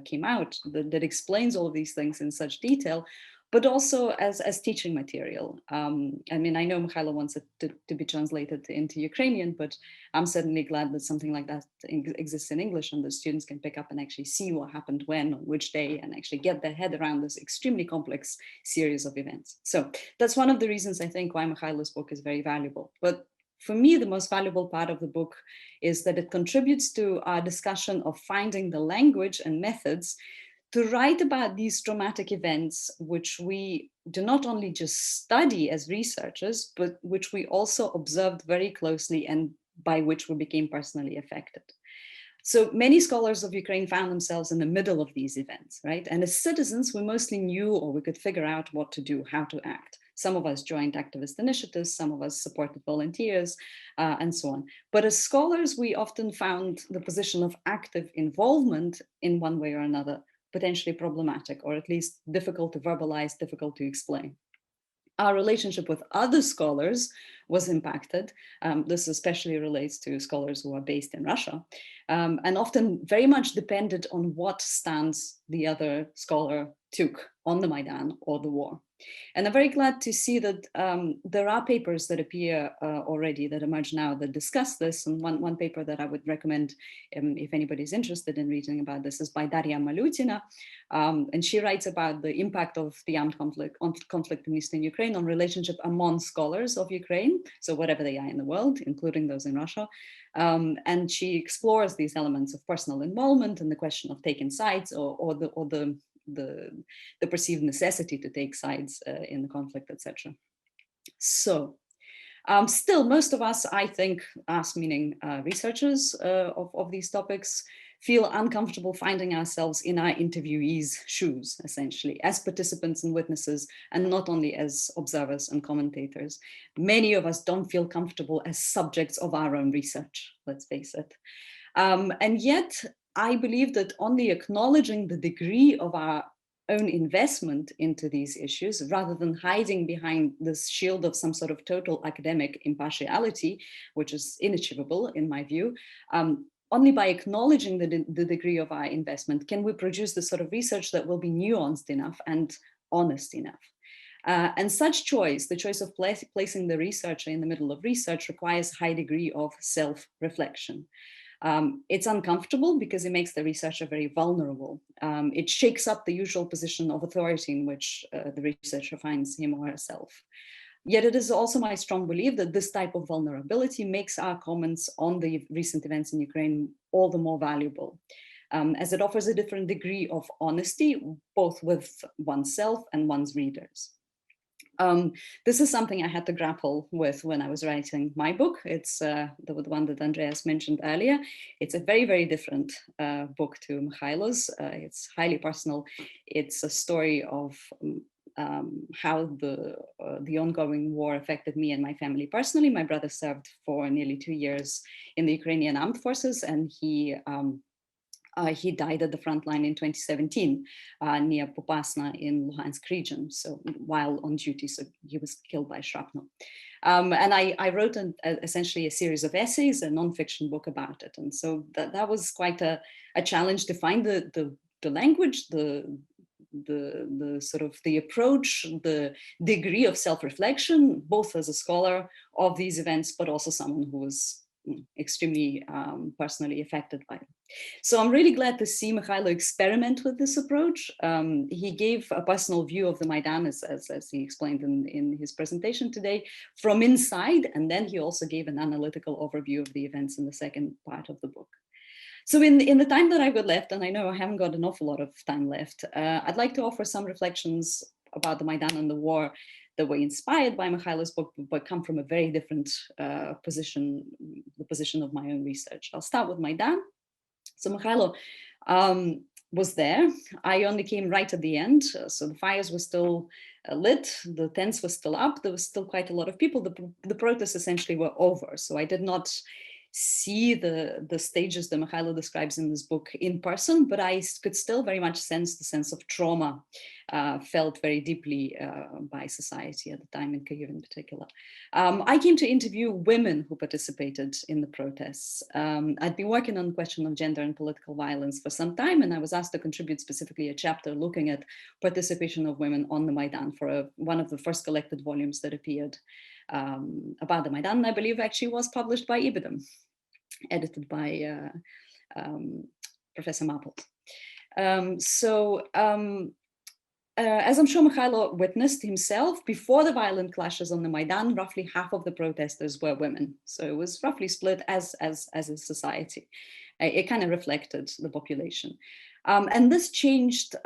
came out that explains all of these things in such detail, but also as teaching material. I mean, I know Mychailo wants it to be translated into Ukrainian, but I'm certainly glad that something like that exists in English and the students can pick up and actually see what happened when, on which day, and actually get their head around this extremely complex series of events. So that's one of the reasons I think why Mychailo's book is very valuable. But for me, the most valuable part of the book is that it contributes to our discussion of finding the language and methods to write about these traumatic events, which we do not only just study as researchers, but which we also observed very closely and by which we became personally affected. So many scholars of Ukraine found themselves in the middle of these events, right? And as citizens, we mostly knew, or we could figure out what to do, how to act. Some of us joined activist initiatives, some of us supported volunteers, and so on. But as scholars, we often found the position of active involvement in one way or another potentially problematic, or at least difficult to verbalize, difficult to explain. Our relationship with other scholars was impacted. This especially relates to scholars who are based in Russia, and often very much depended on what stance the other scholar took on the Maidan or the war. And I'm very glad to see that there are papers that appear already that emerge now that discuss this. And one paper that I would recommend if anybody's interested in reading about this is by Daria Malutina. And she writes about the impact of the armed conflict in Eastern Ukraine on relationship among scholars of Ukraine, so wherever they are in the world, including those in Russia. And she explores these elements of personal involvement and the question of taking sides or the perceived necessity to take sides in the conflict, etc. So still, most of us, I think, us meaning researchers of these topics, feel uncomfortable finding ourselves in our interviewees' shoes, essentially, as participants and witnesses, and not only as observers and commentators. Many of us don't feel comfortable as subjects of our own research, let's face it. And yet, I believe that only acknowledging the degree of our own investment into these issues, rather than hiding behind this shield of some sort of total academic impartiality, which is inachievable in my view, only by acknowledging the degree of our investment can we produce the sort of research that will be nuanced enough and honest enough. And such choice, the choice of placing the researcher in the middle of research, requires a high degree of self-reflection. It's uncomfortable because it makes the researcher very vulnerable. It shakes up the usual position of authority in which the researcher finds him or herself. Yet it is also my strong belief that this type of vulnerability makes our comments on the recent events in Ukraine all the more valuable, as it offers a different degree of honesty, both with oneself and one's readers. This is something I had to grapple with when I was writing my book. It's the one that Andreas mentioned earlier. It's a very, very different book to Mychailo's. It's highly personal. It's a story of how the ongoing war affected me and my family personally. My brother served for nearly 2 years in the Ukrainian Armed Forces, and he died at the front line in 2017 near Popasna in Luhansk region, so while on duty, so he was killed by shrapnel. And I wrote essentially a series of essays, a non-fiction book about it. And so that was quite a challenge to find the language, the sort of the approach, the degree of self-reflection, both as a scholar of these events, but also someone who was extremely personally affected by it. So I'm really glad to see Mychailo experiment with this approach. He gave a personal view of the Maidan, as he explained in his presentation today, from inside, and then he also gave an analytical overview of the events in the second part of the book. So in the time that I've got left, and I know I haven't got an awful lot of time left, I'd like to offer some reflections about the Maidan and the war that were inspired by Mychailo's book, but come from a very different position, the position of my own research. I'll start with Maidan. So Mychailo was there. I only came right at the end. So the fires were still lit, the tents were still up, there was still quite a lot of people. The protests essentially were over. So I did not see the stages that Mychailo describes in this book in person, but I could still very much sense the sense of trauma felt very deeply by society at the time, in Kyiv in particular. I came to interview women who participated in the protests. I'd been working on the question of gender and political violence for some time, and I was asked to contribute specifically a chapter looking at participation of women on the Maidan for one of the first collected volumes that appeared about the Maidan, I believe actually was published by ibidem, edited by Professor Maples. As I'm sure Mychailo witnessed himself, before the violent clashes on the Maidan, roughly half of the protesters were women. So it was roughly split as a society. It kind of reflected the population. And this changed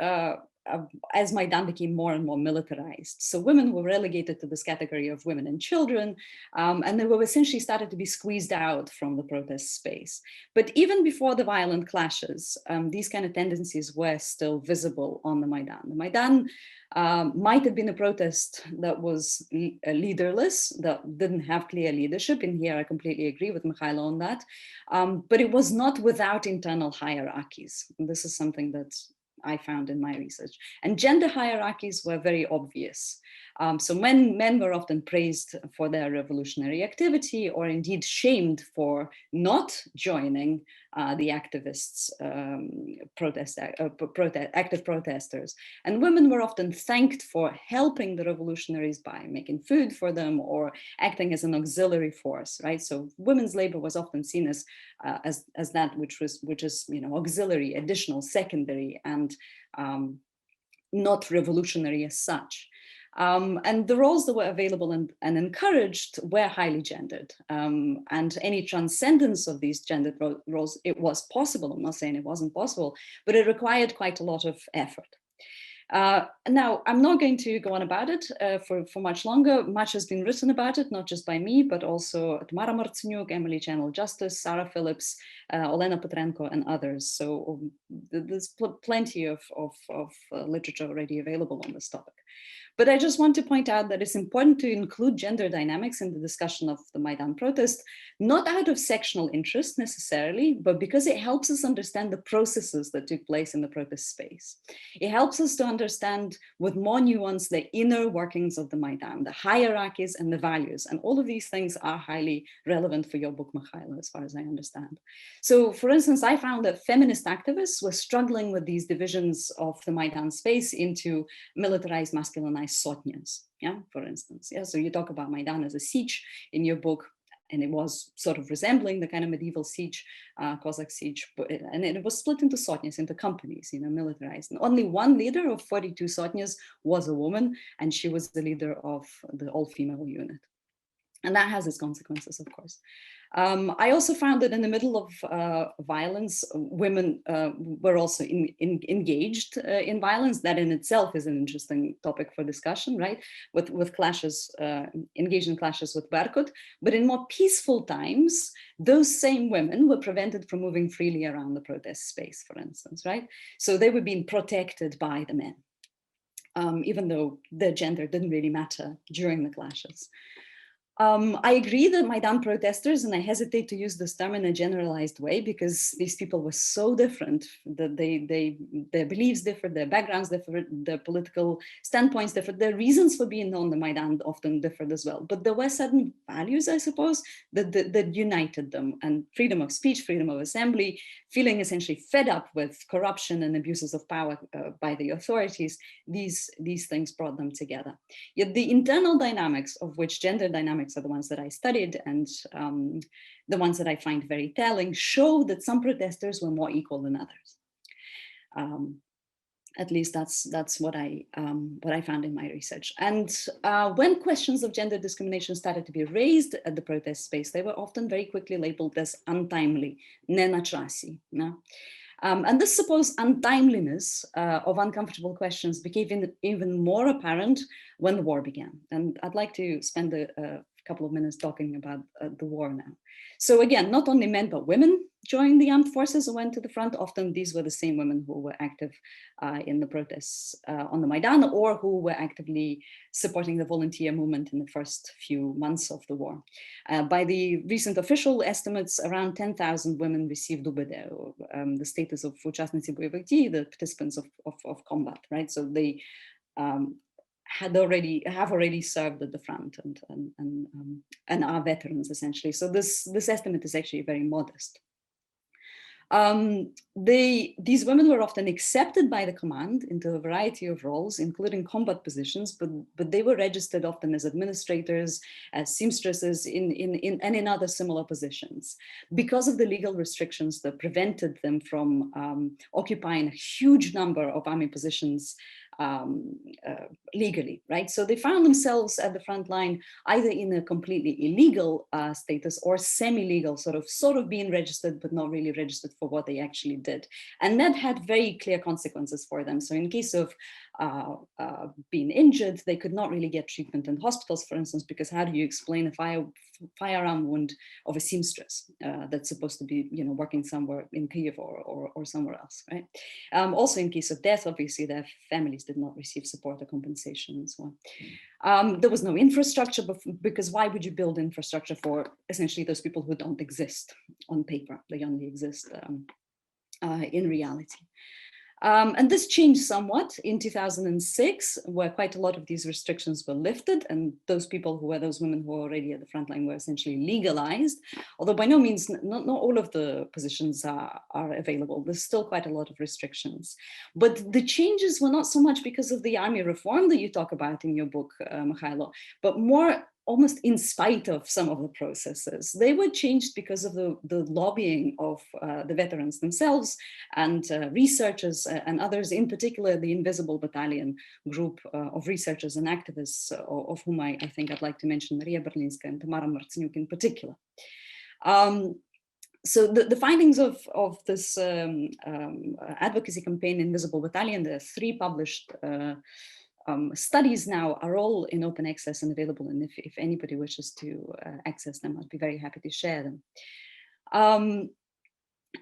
as Maidan became more and more militarized. So women were relegated to this category of women and children, and they were essentially started to be squeezed out from the protest space. But even before the violent clashes, these kind of tendencies were still visible on the Maidan. The Maidan might have been a protest that was leaderless, that didn't have clear leadership. In here, I completely agree with Mychailo on that. But it was not without internal hierarchies. And this is something that I found in my research. And gender hierarchies were very obvious. So men were often praised for their revolutionary activity, or indeed shamed for not joining the activists, active protesters. And women were often thanked for helping the revolutionaries by making food for them or acting as an auxiliary force, right? So women's labor was often seen as that which is auxiliary, additional, secondary, and not revolutionary as such. And the roles that were available and encouraged were highly gendered. And any transcendence of these gendered roles, it was possible. I'm not saying it wasn't possible, but it required quite a lot of effort. Now, I'm not going to go on about it for much longer. Much has been written about it, not just by me, but also Tamara Martsynyuk, Emily Channel Justice, Sarah Phillips, Olena Petrenko, and others. So there's plenty of literature already available on this topic. But I just want to point out that it's important to include gender dynamics in the discussion of the Maidan protest, not out of sectional interest necessarily, but because it helps us understand the processes that took place in the protest space. It helps us to understand with more nuance the inner workings of the Maidan, the hierarchies and the values. And all of these things are highly relevant for your book, Mychailo, as far as I understand. So for instance, I found that feminist activists were struggling with these divisions of the Maidan space into militarized, masculinized sotnyas, yeah, for instance. Yeah, so you talk about Maidan as a siege in your book, and it was sort of resembling the kind of medieval siege, Cossack siege, and it was split into sotnyas, into companies, you know, militarized. And only one leader of 42 sotnyas was a woman, and she was the leader of the all-female unit. And that has its consequences, of course. I also found that in the middle of violence, women were also engaged in violence. That in itself is an interesting topic for discussion, right? With clashes, engaged in clashes with Berkut. But in more peaceful times, those same women were prevented from moving freely around the protest space, for instance, right? So they were being protected by the men, even though their gender didn't really matter during the clashes. I agree that Maidan protesters, and I hesitate to use this term in a generalized way because these people were so different that their beliefs differed, their backgrounds differed, their political standpoints differed, their reasons for being on the Maidan often differed as well. But there were certain values, I suppose, that united them, and freedom of speech, freedom of assembly, feeling essentially fed up with corruption and abuses of power by the authorities. These things brought them together. Yet the internal dynamics, of which gender dynamics are the ones that I studied and the ones that I find very telling, show that some protesters were more equal than others. At least that's what I found in my research. And when questions of gender discrimination started to be raised at the protest space, they were often very quickly labeled as untimely, ne na časi. No? And this supposed untimeliness of uncomfortable questions became even more apparent when the war began. And I'd like to spend a couple of minutes talking about the war now. So again, not only men, but women joined the armed forces or went to the front. Often these were the same women who were active in the protests on the Maidan, or who were actively supporting the volunteer movement in the first few months of the war. By the recent official estimates, around 10,000 women received ibidem, the status of участницы бойових дій, the participants of combat, right? So they have already served at the front and are veterans essentially. So this estimate is actually very modest. These women were often accepted by the command into a variety of roles, including combat positions, but they were registered often as administrators, as seamstresses, and in other similar positions, because of the legal restrictions that prevented them from occupying a huge number of army positions legally, right? So they found themselves at the front line either in a completely illegal status or semi-legal, sort of being registered but not really registered for what they actually did. And that had very clear consequences for them. So in case of being injured, they could not really get treatment in hospitals, for instance, because how do you explain a firearm wound of a seamstress that's supposed to be, you know, working somewhere in Kyiv or somewhere else, right? Also, in case of death, obviously their families did not receive support or compensation and so on. There was no infrastructure, because why would you build infrastructure for essentially those people who don't exist on paper? They only exist in reality. And this changed somewhat in 2006, where quite a lot of these restrictions were lifted, and those women who were already at the front line were essentially legalized, although by no means, not all of the positions are available. There's still quite a lot of restrictions. But the changes were not so much because of the army reform that you talk about in your book, Mychailo, but more almost in spite of some of the processes. They were changed because of the lobbying of the veterans themselves and researchers and others, in particular the Invisible Battalion group of researchers and activists, of whom I think I'd like to mention Maria Berlinska and Tamara Martsynyuk in particular. So the findings of this advocacy campaign, Invisible Battalion, there are 3 published studies now, are all in open access and available. And if anybody wishes to access them, I'd be very happy to share them.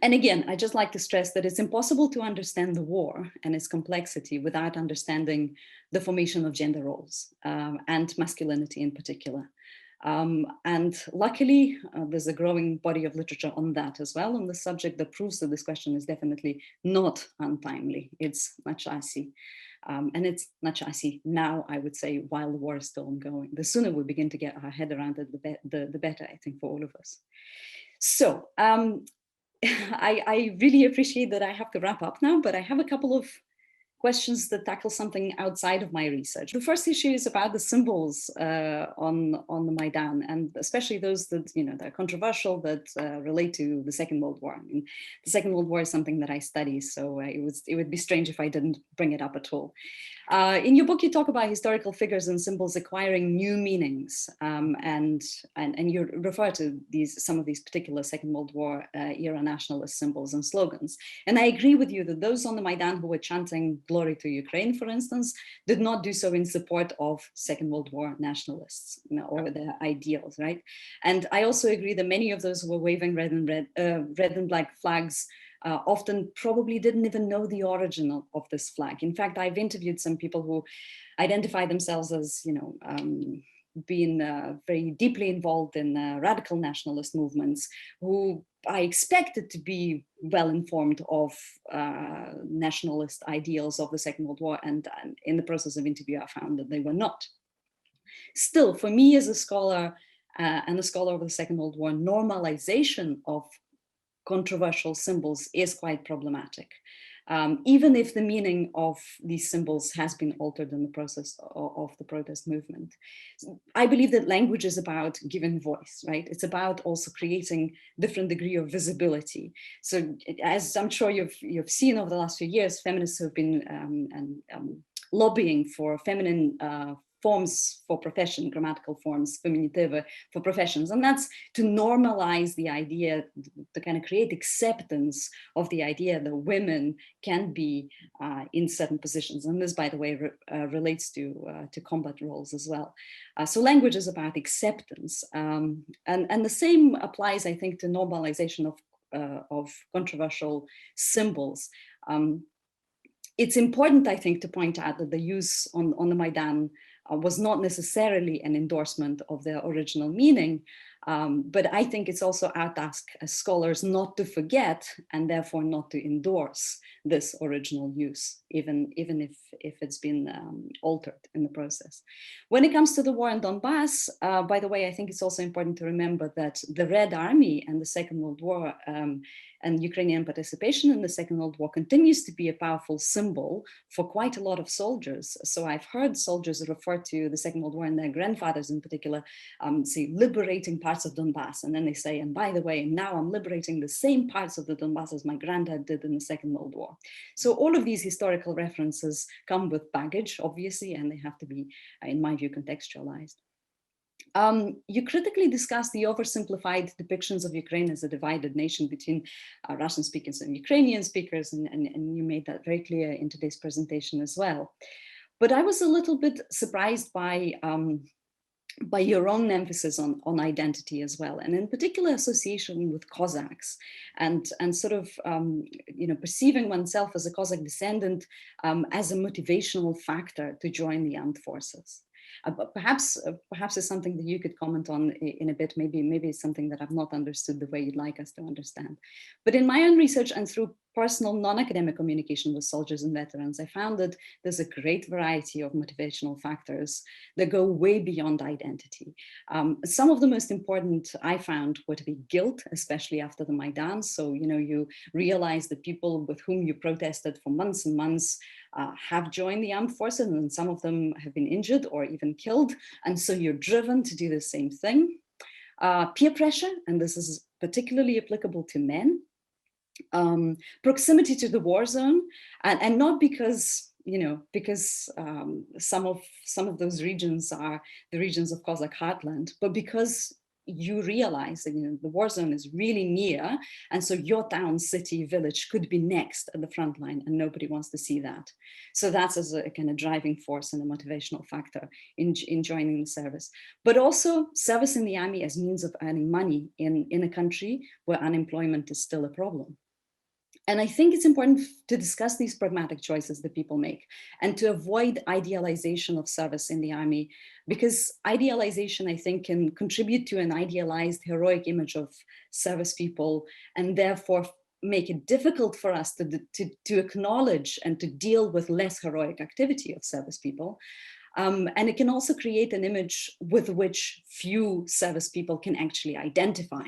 And again, I just like to stress that it's impossible to understand the war and its complexity without understanding the formation of gender roles and masculinity in particular. And luckily, there's a growing body of literature on that as well, on the subject, that proves that this question is definitely not untimely. It's nachasi. And it's nachasi now, I would say, while the war is still ongoing. The sooner we begin to get our head around it, the better, I think, for all of us. So I really appreciate that I have to wrap up now, but I have a couple of questions that tackle something outside of my research. The first issue is about the symbols on the Maidan, and especially those that, that are controversial, that relate to the Second World War. I mean, the Second World War is something that I study, so it would be strange if I didn't bring it up at all. In your book, you talk about historical figures and symbols acquiring new meanings, and you refer to some of these particular Second World War era nationalist symbols and slogans. And I agree with you that those on the Maidan who were chanting "Glory to Ukraine," for instance, did not do so in support of Second World War nationalists, or their ideals, right? And I also agree that many of those who were waving red and black flags often probably didn't even know the origin of this flag. In fact, I've interviewed some people who identify themselves as, being very deeply involved in radical nationalist movements, who I expected to be well informed of nationalist ideals of the Second World War, and in the process of interview, I found that they were not. Still, for me as a scholar and a scholar of the Second World War, normalization of controversial symbols is quite problematic, even if the meaning of these symbols has been altered in the process of the protest movement. I believe that language is about giving voice, right? It's about also creating different degree of visibility. So as I'm sure you've seen over the last few years, feminists have been lobbying for feminine forms for profession, grammatical forms, feminative for professions. And that's to normalize the idea, to kind of create acceptance of the idea that women can be in certain positions. And this, by the way, relates to combat roles as well. So language is about acceptance. And the same applies, I think, to normalization of controversial symbols. It's important, I think, to point out that the use on the Maidan was not necessarily an endorsement of their original meaning, but I think it's also our task as scholars not to forget and therefore not to endorse this original use, even if it's been altered in the process. When it comes to the war in Donbas, by the way, I think it's also important to remember that the Red Army and the Second World War and Ukrainian participation in the Second World War continues to be a powerful symbol for quite a lot of soldiers. So I've heard soldiers refer to the Second World War and their grandfathers in particular, say, liberating parts of Donbas. And then they say, and by the way, now I'm liberating the same parts of the Donbas as my granddad did in the Second World War. So all of these historical references come with baggage, obviously, and they have to be, in my view, contextualized. You critically discussed the oversimplified depictions of Ukraine as a divided nation between Russian speakers and Ukrainian speakers, and you made that very clear in today's presentation as well. But I was a little bit surprised by your own emphasis on identity as well, and in particular association with Cossacks, and sort of perceiving oneself as a Cossack descendant as a motivational factor to join the armed forces. Perhaps it's something that you could comment on in a bit. Maybe it's something that I've not understood the way you'd like us to understand. But in my own research and through personal non-academic communication with soldiers and veterans, I found that there's a great variety of motivational factors that go way beyond identity. Some of the most important I found were to be guilt, especially after the Maidan. So, you realize that people with whom you protested for months and months have joined the armed forces, and some of them have been injured or even killed. And so you're driven to do the same thing. Peer pressure, and this is particularly applicable to men. Proximity to the war zone, and not because some of those regions are the regions of Cossack heartland, but because you realize that, you know, the war zone is really near, and so your town, city, village could be next at the front line, and nobody wants to see that. So that's as a kind of driving force and a motivational factor in joining the service. But also service in the army as means of earning money in a country where unemployment is still a problem. And I think it's important to discuss these pragmatic choices that people make and to avoid idealization of service in the army, because idealization, I think, can contribute to an idealized heroic image of service people, and therefore make it difficult for us to acknowledge and to deal with less heroic activity of service people. And it can also create an image with which few service people can actually identify.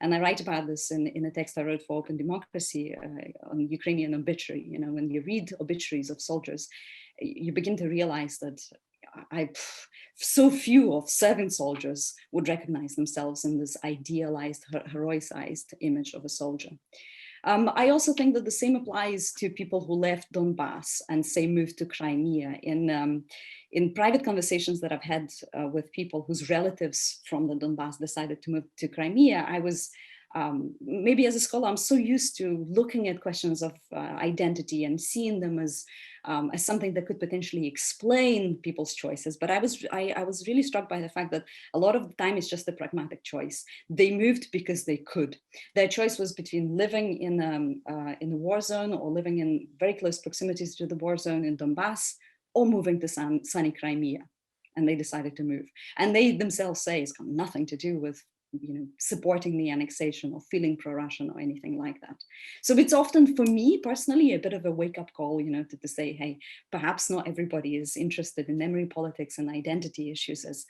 And I write about this in a text I wrote for Open Democracy on Ukrainian obituary. You know, when you read obituaries of soldiers, you begin to realize that so few of serving soldiers would recognize themselves in this idealized, heroicized image of a soldier. I also think that the same applies to people who left Donbas and say moved to Crimea. In private conversations that I've had with people whose relatives from the Donbas decided to move to Crimea, I was, maybe as a scholar, I'm so used to looking at questions of identity and seeing them as something that could potentially explain people's choices. But I was really struck by the fact that a lot of the time it's just a pragmatic choice. They moved because they could. Their choice was between living in a war zone or living in very close proximities to the war zone in Donbas, or moving to sunny Crimea, and they decided to move. And they themselves say it's got nothing to do with, you know, supporting the annexation or feeling pro-Russian or anything like that. So it's often, for me personally, a bit of a wake-up call, you know, to say, hey, perhaps not everybody is interested in memory politics and identity issues as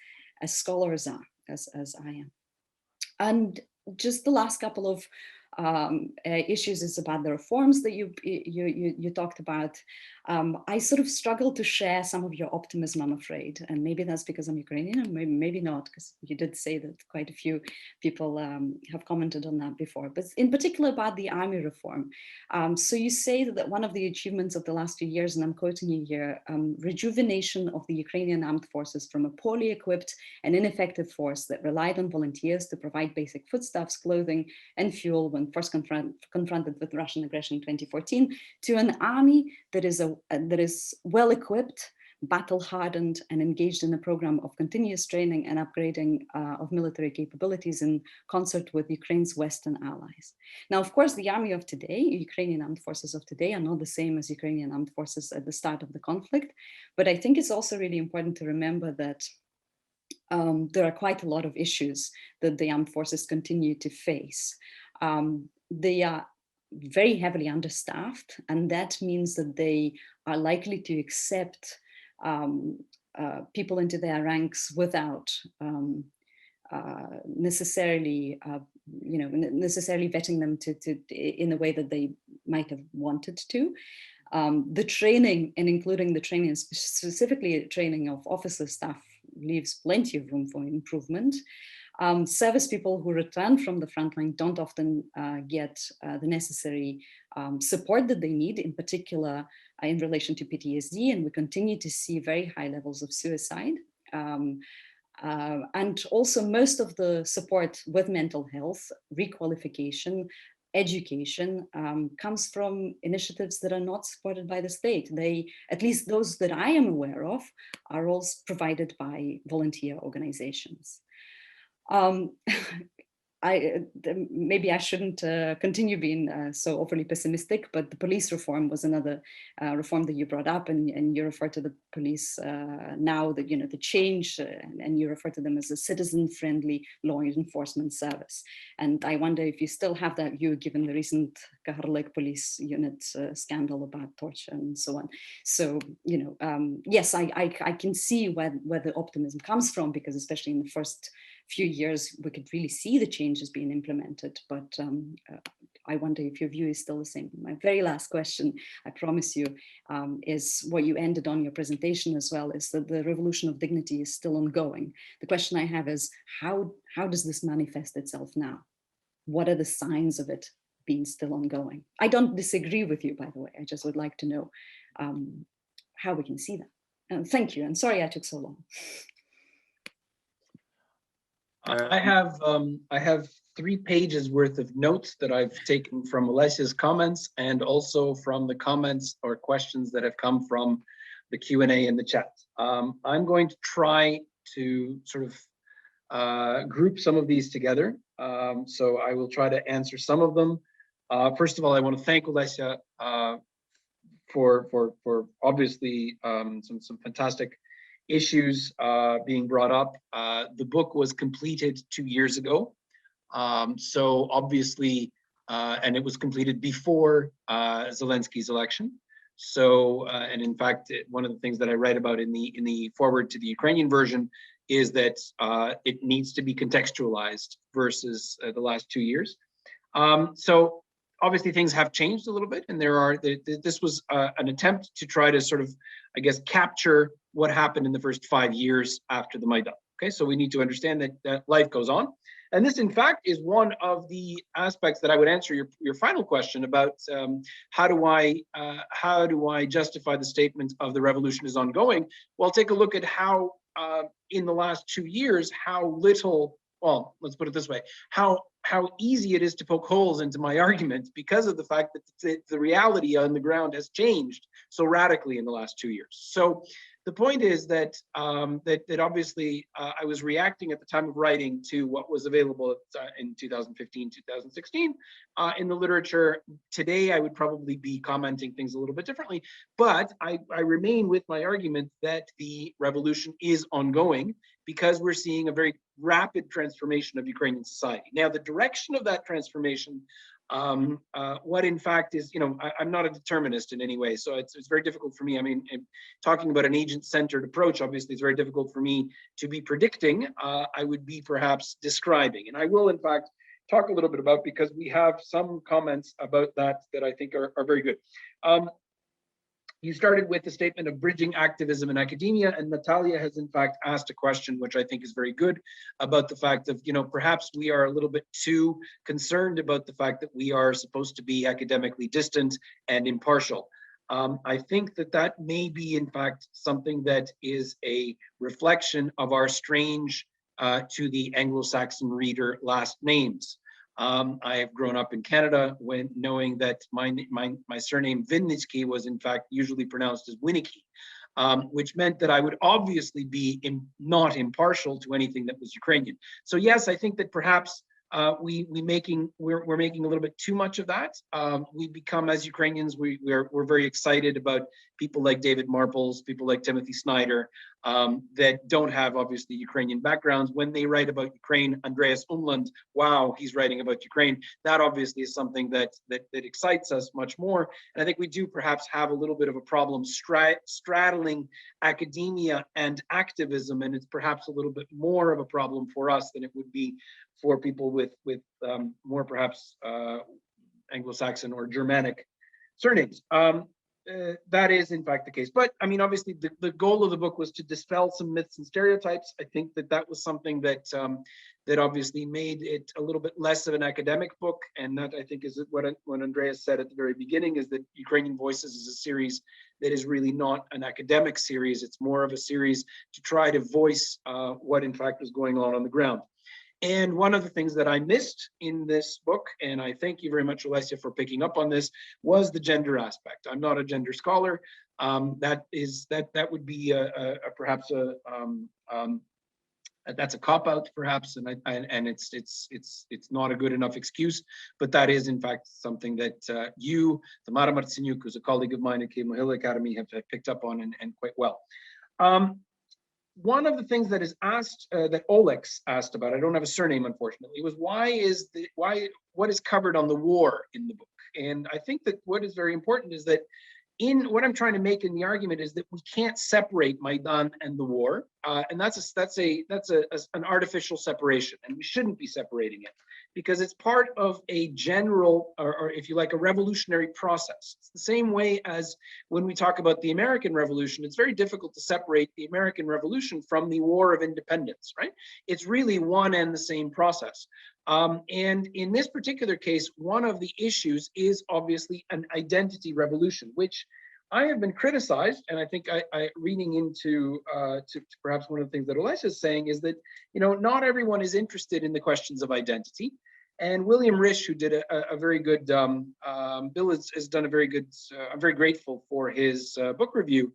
scholars are, as I am. And just the last couple of issues is about the reforms that you talked about. I sort of struggle to share some of your optimism, I'm afraid, and maybe that's because I'm Ukrainian, and maybe not, because you did say that quite a few people have commented on that before, but in particular about the army reform. So you say that one of the achievements of the last few years, and I'm quoting you here, rejuvenation of the Ukrainian armed forces from a poorly equipped and ineffective force that relied on volunteers to provide basic foodstuffs, clothing, and fuel when first confronted with Russian aggression in 2014, to an army that is well-equipped, battle-hardened, and engaged in a program of continuous training and upgrading of military capabilities in concert with Ukraine's Western allies. Now, of course, the army of today, Ukrainian armed forces of today, are not the same as Ukrainian armed forces at the start of the conflict, but I think it's also really important to remember that there are quite a lot of issues that the armed forces continue to face. They are very heavily understaffed, and that means that they are likely to accept people into their ranks without necessarily, necessarily vetting them in a way that they might have wanted to. The training, and including the training, specifically training of officer staff, leaves plenty of room for improvement. Service people who return from the front line don't often get the necessary support that they need, in particular in relation to PTSD, and we continue to see very high levels of suicide. And also most of the support with mental health, requalification, education comes from initiatives that are not supported by the state. They, at least those that I am aware of, are all provided by volunteer organizations. Maybe I shouldn't continue being so overly pessimistic, but the police reform was another reform that you brought up, and you refer to the police now that, you know, the change, and you refer to them as a citizen-friendly law enforcement service. And I wonder if you still have that view, given the recent Kaharlik police unit scandal about torture and so on. So, you know, yes, I can see where the optimism comes from, because especially in the first few years, we could really see the changes being implemented, but I wonder if your view is still the same. My very last question, I promise you, is what you ended on your presentation as well, is that the revolution of dignity is still ongoing. The question I have is, how does this manifest itself now? What are the signs of it being still ongoing? I don't disagree with you, by the way, I just would like to know how we can see that. Thank you, and sorry I took so long. I have 3 pages worth of notes that I've taken from Olesya's comments and also from the comments or questions that have come from the Q&A in the chat. I'm going to try to sort of group some of these together. So I will try to answer some of them. First of all, I want to thank Olesya for obviously some fantastic issues being brought up. The book was completed 2 years ago. So obviously, and it was completed before Zelensky's election. So, and in fact, one of the things that I write about in the foreword to the Ukrainian version is that it needs to be contextualized versus the last 2 years. So obviously things have changed a little bit, and this was an attempt to try to sort of, I guess, capture what happened in the first 5 years after the Maidan. Okay, so we need to understand that life goes on. And this, in fact, is one of the aspects that I would answer your final question about how do I justify the statement of the revolution is ongoing? Well, take a look at how in the last 2 years, how little, well, let's put it this way, how easy it is to poke holes into my argument because of the fact that the reality on the ground has changed so radically in the last 2 years. So the point is that that obviously I was reacting at the time of writing to what was available in 2015, 2016 in the literature. Today, I would probably be commenting things a little bit differently, but I remain with my argument that the revolution is ongoing because we're seeing a very rapid transformation of Ukrainian society. Now, the direction of that transformation, what in fact is, I'm not a determinist in any way, so it's very difficult for me. I mean, talking about an agent-centered approach, obviously it's very difficult for me to be predicting. I would be perhaps describing, and I will in fact talk a little bit about, because we have some comments about that I think are very good. You started with the statement of bridging activism and academia, and Natalia has in fact asked a question, which I think is very good, about the fact of, perhaps we are a little bit too concerned about the fact that we are supposed to be academically distant and impartial. I think that may be in fact something that is a reflection of our strange to the Anglo-Saxon reader last names. I have grown up in Canada knowing that my surname Wynnyckyj was in fact usually pronounced as Wynnyckyj, which meant that I would obviously be not impartial to anything that was Ukrainian. So yes, I think that perhaps we're making a little bit too much of that. We become, as Ukrainians, we're very excited about people like David Marples, people like Timothy Snyder, that don't have obviously Ukrainian backgrounds. When they write about Ukraine, Andreas Umland, wow, he's writing about Ukraine. That obviously is something that excites us much more. And I think we do perhaps have a little bit of a problem straddling academia and activism, and it's perhaps a little bit more of a problem for us than it would be for people with more perhaps Anglo-Saxon or Germanic surnames. That is in fact the case. But I mean, obviously the goal of the book was to dispel some myths and stereotypes. I think that was something that that obviously made it a little bit less of an academic book. And that, I think, is what Andreas said at the very beginning, is that Ukrainian Voices is a series that is really not an academic series. It's more of a series to try to voice what in fact is going on the ground. And one of the things that I missed in this book, and I thank you very much, Olesya, for picking up on this, was the gender aspect. I'm not a gender scholar. That would be perhaps that's a cop-out, perhaps, and it's not a good enough excuse. But that is in fact something that you, Tamara Marcinyuk, who's a colleague of mine at Mychailo Academy, have picked up on and quite well. One of the things that is asked, that Olex asked about, I don't have a surname unfortunately, was what is covered on the war in the book? And I think that what is very important is that what I'm trying to make in the argument is that we can't separate Maidan and the war, and that's an artificial separation, and we shouldn't be separating it, because it's part of a general, or if you like, a revolutionary process. It's the same way as when we talk about the American Revolution. It's very difficult to separate the American Revolution from the War of Independence, right? It's really one and the same process. And in this particular case, one of the issues is obviously an identity revolution, which I have been criticized, and I think reading into to perhaps one of the things that Olesya is saying is that, you know, not everyone is interested in the questions of identity. And William Risch, who did a very good, Bill has done a very good, I'm very grateful for his book review.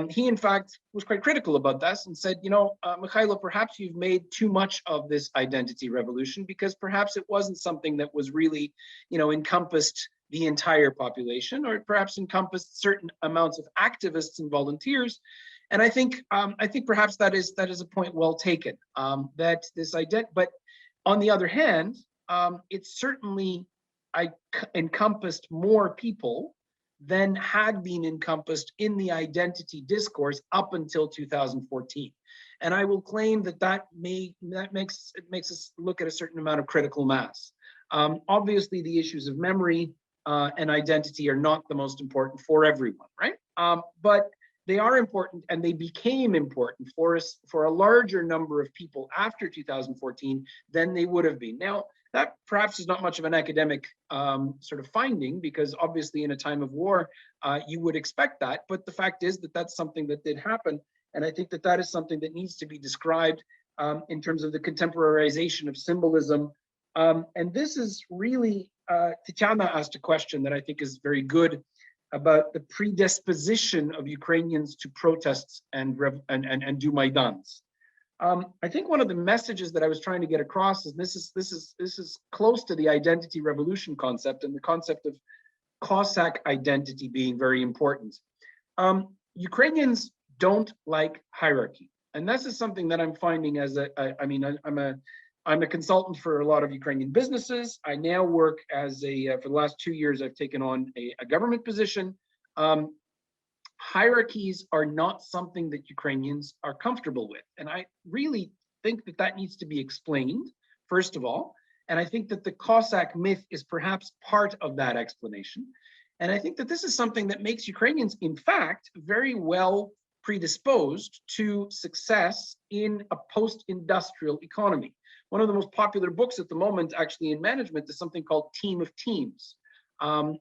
He, in fact, was quite critical about this and said, you know, Mychailo, perhaps you've made too much of this identity revolution, because perhaps it wasn't something that was really, you know, encompassed the entire population, or perhaps encompassed certain amounts of activists and volunteers. And I think perhaps that is a point well taken. That this but on the other hand, it certainly encompassed more people than had been encompassed in the identity discourse up until 2014. And I will claim that makes us look at a certain amount of critical mass. Obviously, the issues of memory and identity are not the most important for everyone, right? But they are important, and they became important for us, for a larger number of people after 2014 than they would have been. Now, that perhaps is not much of an academic sort of finding, because obviously in a time of war, you would expect that. But the fact is that that's something that did happen. And I think that that is something that needs to be described in terms of the contemporarization of symbolism. And this is really, Tatiana asked a question that I think is very good about the predisposition of Ukrainians to protests and do Maidans. I think one of the messages that I was trying to get across is this is close to the identity revolution concept, and the concept of Cossack identity being very important. Ukrainians don't like hierarchy, and this is something that I'm finding as I'm a consultant for a lot of Ukrainian businesses. I now work as for the last 2 years, I've taken on a government position. Hierarchies are not something that Ukrainians are comfortable with. And I really think that that needs to be explained, first of all. And I think that the Cossack myth is perhaps part of that explanation. And I think that this is something that makes Ukrainians, in fact, very well predisposed to success in a post-industrial economy. One of the most popular books at the moment, actually in management, is something called Team of Teams.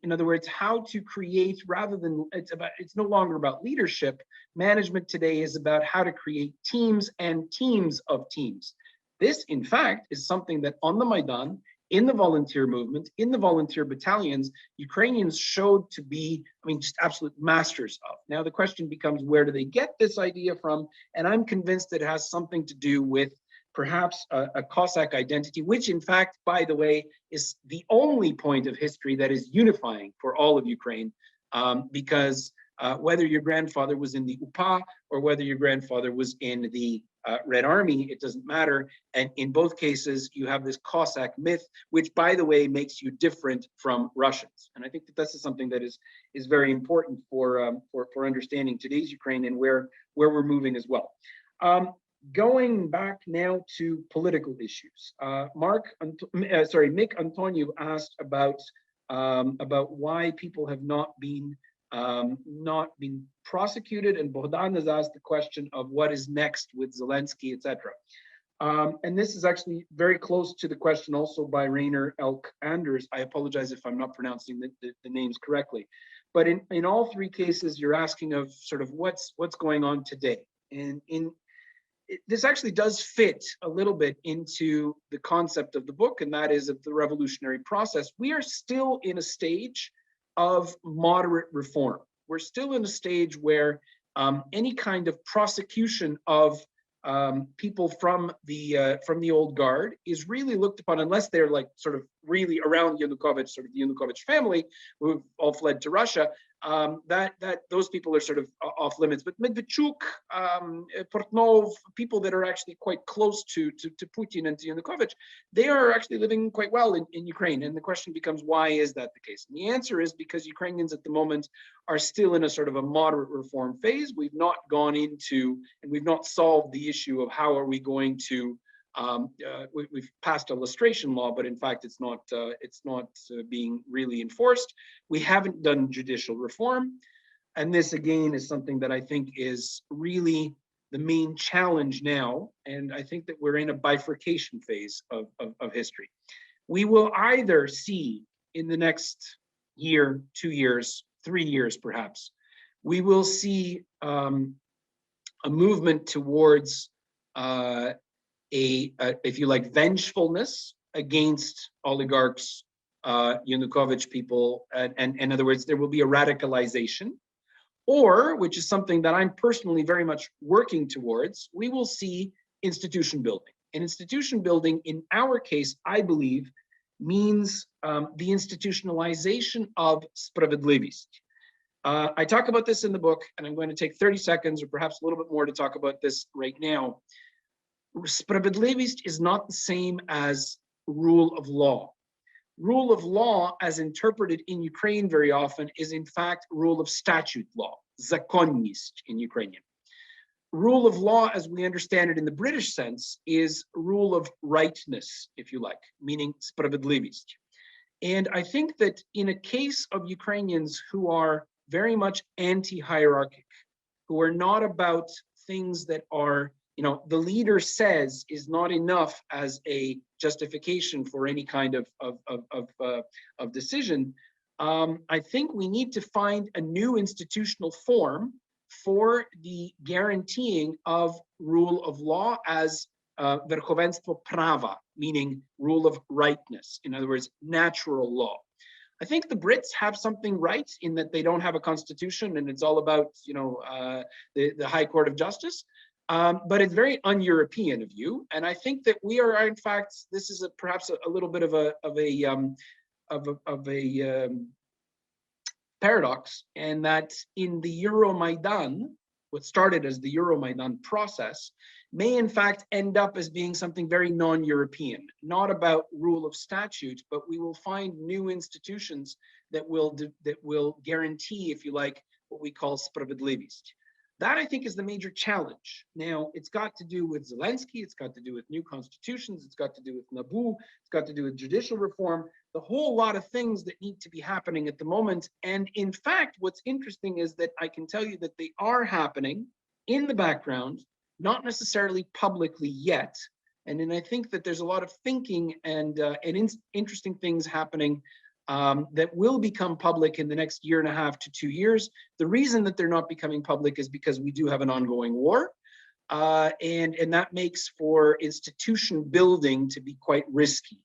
In other words, how to create, rather than, it's no longer about leadership. Management today is about how to create teams and teams of teams. This, in fact, is something that on the Maidan, in the volunteer movement, in the volunteer battalions, Ukrainians showed to be, just absolute masters of. Now, the question becomes, where do they get this idea from? And I'm convinced that it has something to do with perhaps a Cossack identity, which in fact, by the way, is the only point of history that is unifying for all of Ukraine, because whether your grandfather was in the UPA or whether your grandfather was in the Red Army, it doesn't matter. And in both cases, you have this Cossack myth, which, by the way, makes you different from Russians. And I think that this is something that is very important for understanding today's Ukraine and where we're moving as well. Going back now to political issues, Mick Antonio asked about why people have not been prosecuted, and Bogdan has asked the question of what is next with Zelensky, etc. And this is actually very close to the question also by Rainer Elk Anders. I apologize if I'm not pronouncing the names correctly, but in all three cases, you're asking of sort of what's going on today, and this actually does fit a little bit into the concept of the book, and that is of the revolutionary process. We are still in a stage of moderate reform. We're still in a stage where any kind of prosecution of people from the old guard is really looked upon, unless they're like sort of really around Yanukovych, sort of the Yanukovych family, who've all fled to Russia. That those people are sort of off limits. But Medvedchuk, Portnov, people that are actually quite close to Putin and to Yanukovych, they are actually living quite well in Ukraine. And the question becomes, why is that the case? And the answer is because Ukrainians at the moment are still in a sort of a moderate reform phase. We've not gone into, and we've not solved the issue of how are we going to, we've passed a lustration law, but in fact, it's not being really enforced. We haven't done judicial reform. And this again is something that I think is really the main challenge now. And I think that we're in a bifurcation phase of history. We will either see in the next year, 2 years, 3 years perhaps, we will see a movement towards if you like, vengefulness against oligarchs, Yanukovych people, and in other words, there will be a radicalization. Or, which is something that I'm personally very much working towards, we will see institution building. And institution building, in our case, I believe, means the institutionalization of spravedlivist. I talk about this in the book, and I'm going to take 30 seconds or perhaps a little bit more to talk about this right now. Spravedlivist is not the same as rule of law. Rule of law, as interpreted in Ukraine very often, is in fact rule of statute law, законність in Ukrainian. Rule of law, as we understand it in the British sense, is rule of rightness, if you like, meaning spravedlivist. And I think that in a case of Ukrainians who are very much anti-hierarchic, who are not about things that are, the leader says is not enough as a justification for any kind of decision. I think we need to find a new institutional form for the guaranteeing of rule of law as верховенство права, meaning rule of rightness. In other words, natural law. I think the Brits have something right in that they don't have a constitution and it's all about, the High Court of Justice. But it's very un-European of you, and I think that we are, in fact, this is perhaps a little bit of a paradox, and that in the Euromaidan, what started as the Euromaidan process, may in fact end up as being something very non-European, not about rule of statute, but we will find new institutions that will guarantee, if you like, what we call spravedlivist. That, I think, is the major challenge. Now, it's got to do with Zelensky, it's got to do with new constitutions, it's got to do with Nabu, it's got to do with judicial reform, the whole lot of things that need to be happening at the moment. And in fact, what's interesting is that I can tell you that they are happening in the background, not necessarily publicly yet. And then I think that there's a lot of thinking and interesting things happening that will become public in the next 1.5 to 2 years. The reason that they're not becoming public is because we do have an ongoing war. And that makes for institution building to be quite risky.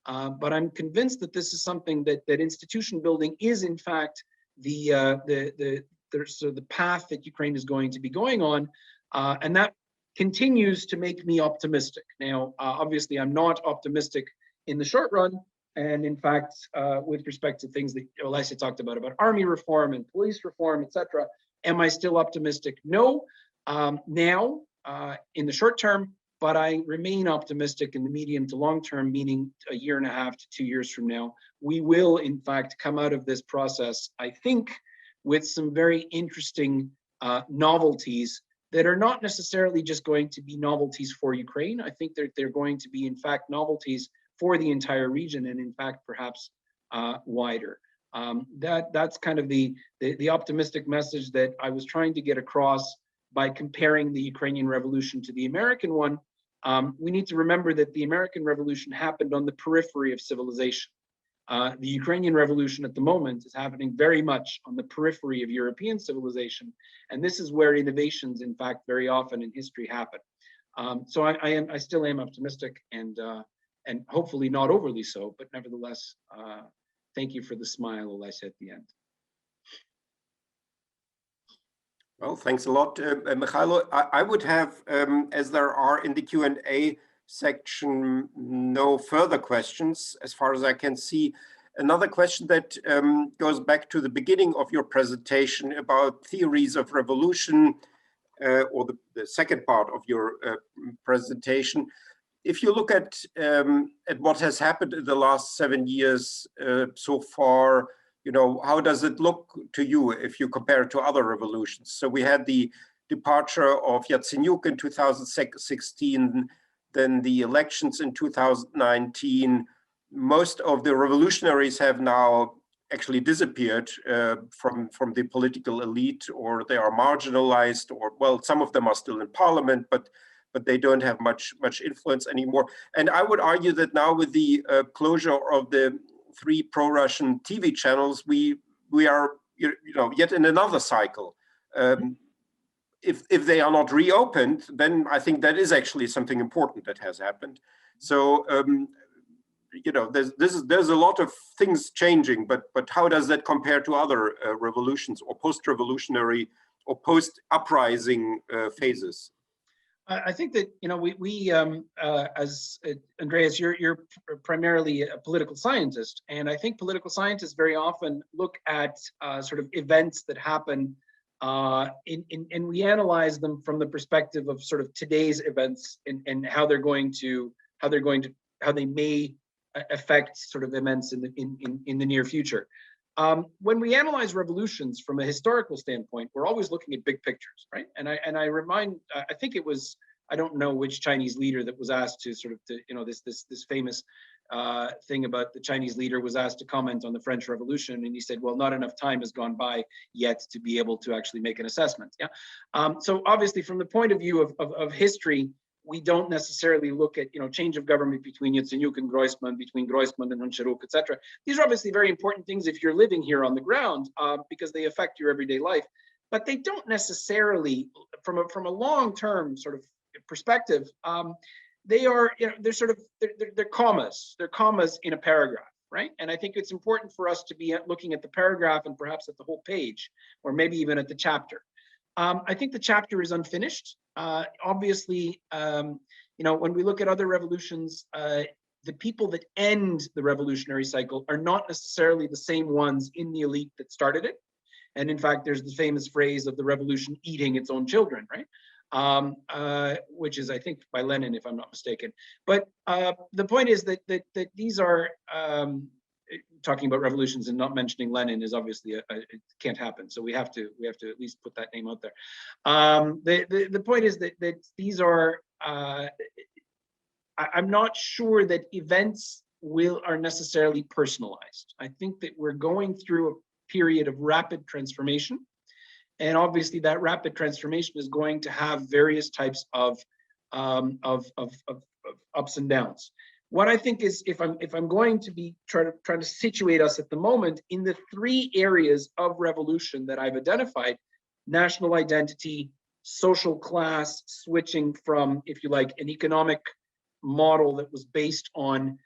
But I'm convinced that this is something that institution building is in fact the path that Ukraine is going to be going on. And that continues to make me optimistic. Now, obviously, I'm not optimistic in the short run. And in fact, with respect to things that Olesya talked about army reform and police reform, etc., am I still optimistic? No, now in the short term, but I remain optimistic in the medium to long term, meaning 1.5 to 2 years from now. We will, in fact, come out of this process, I think, with some very interesting novelties that are not necessarily just going to be novelties for Ukraine. I think that they're going to be, in fact, novelties for the entire region, and in fact, perhaps wider. That's kind of the optimistic message that I was trying to get across by comparing the Ukrainian Revolution to the American one. We need to remember that the American Revolution happened on the periphery of civilization. The Ukrainian Revolution at the moment is happening very much on the periphery of European civilization, and this is where innovations, in fact, very often in history happen. So I still am optimistic, and hopefully not overly so, but nevertheless, thank you for the smile, Olesya, at the end. Well, thanks a lot, Mychailo. I would have, as there are in the Q&A section, no further questions, as far as I can see. Another question that goes back to the beginning of your presentation about theories of revolution, or the second part of your presentation. If you look at what has happened in the last 7 years so far, how does it look to you if you compare it to other revolutions? So we had the departure of Yatsenyuk in 2016, then the elections in 2019. Most of the revolutionaries have now actually disappeared from the political elite, or they are marginalized, or, well, some of them are still in parliament, but they don't have much influence anymore. And I would argue that now, with the closure of the 3 pro-Russian TV channels, we are yet in another cycle if they are not reopened, then I think that is actually something important that has happened. So you know, there's a lot of things changing, but how does that compare to other revolutions or post-revolutionary or post-uprising phases? I think that, you know, we as Andreas, you're primarily a political scientist, and I think political scientists very often look at sort of events that happen, and we analyze them from the perspective of sort of today's events and how they may affect sort of events in the near future. When we analyze revolutions from a historical standpoint, we're always looking at big pictures, right? And I remind, I think it was, I don't know which Chinese leader that was asked to sort of, you know, this famous thing about the Chinese leader was asked to comment on the French Revolution, and he said, well, not enough time has gone by yet to be able to actually make an assessment. Yeah. So obviously, from the point of view of history, we don't necessarily look at, you know, change of government between Yatsenyuk and Groysman, between Groysman and Honcharuk, etc. These are obviously very important things if you're living here on the ground, because they affect your everyday life. But they don't necessarily, from a long-term sort of perspective, they are, you know, they're commas. They're commas in a paragraph, right? And I think it's important for us to be looking at the paragraph and perhaps at the whole page, or maybe even at the chapter. I think the chapter is unfinished. Obviously, you know, when we look at other revolutions, the people that end the revolutionary cycle are not necessarily the same ones in the elite that started it. And in fact, there's the famous phrase of the revolution eating its own children, right? Which is, I think, by Lenin, if I'm not mistaken. But the point is that these are, talking about revolutions and not mentioning Lenin is obviously it can't happen. So we have to at least put that name out there. The point is that these are, I'm not sure that events are necessarily personalized. I think that we're going through a period of rapid transformation, and obviously that rapid transformation is going to have various types of ups and downs. What I think is, if I'm going to be trying to situate us at the moment in the three areas of revolution that I've identified: national identity, social class, switching from, if you like, an economic model that was based on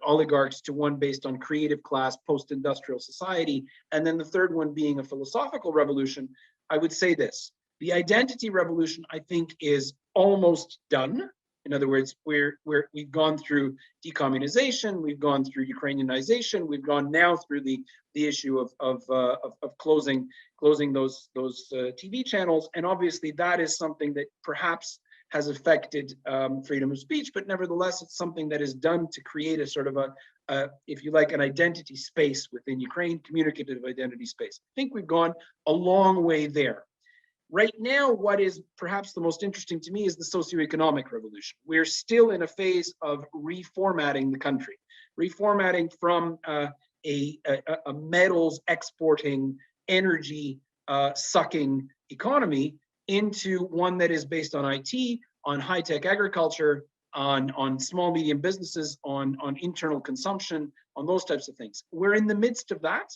oligarchs to one based on creative class, post-industrial society, and then the third one being a philosophical revolution, I would say this: the identity revolution, I think, is almost done. In other words, we've gone through decommunization, we've gone through Ukrainianization, we've gone now through the issue of closing those TV channels, and obviously that is something that perhaps has affected freedom of speech, but nevertheless it's something that is done to create a sort of a if you like, an identity space within Ukraine, communicative identity space. I think we've gone a long way there. Right now, what is perhaps the most interesting to me is the socioeconomic revolution. We're still in a phase of reformatting the country, reformatting from a metals exporting, energy sucking economy into one that is based on IT, on high-tech agriculture, on small, medium businesses, on internal consumption, on those types of things. We're in the midst of that.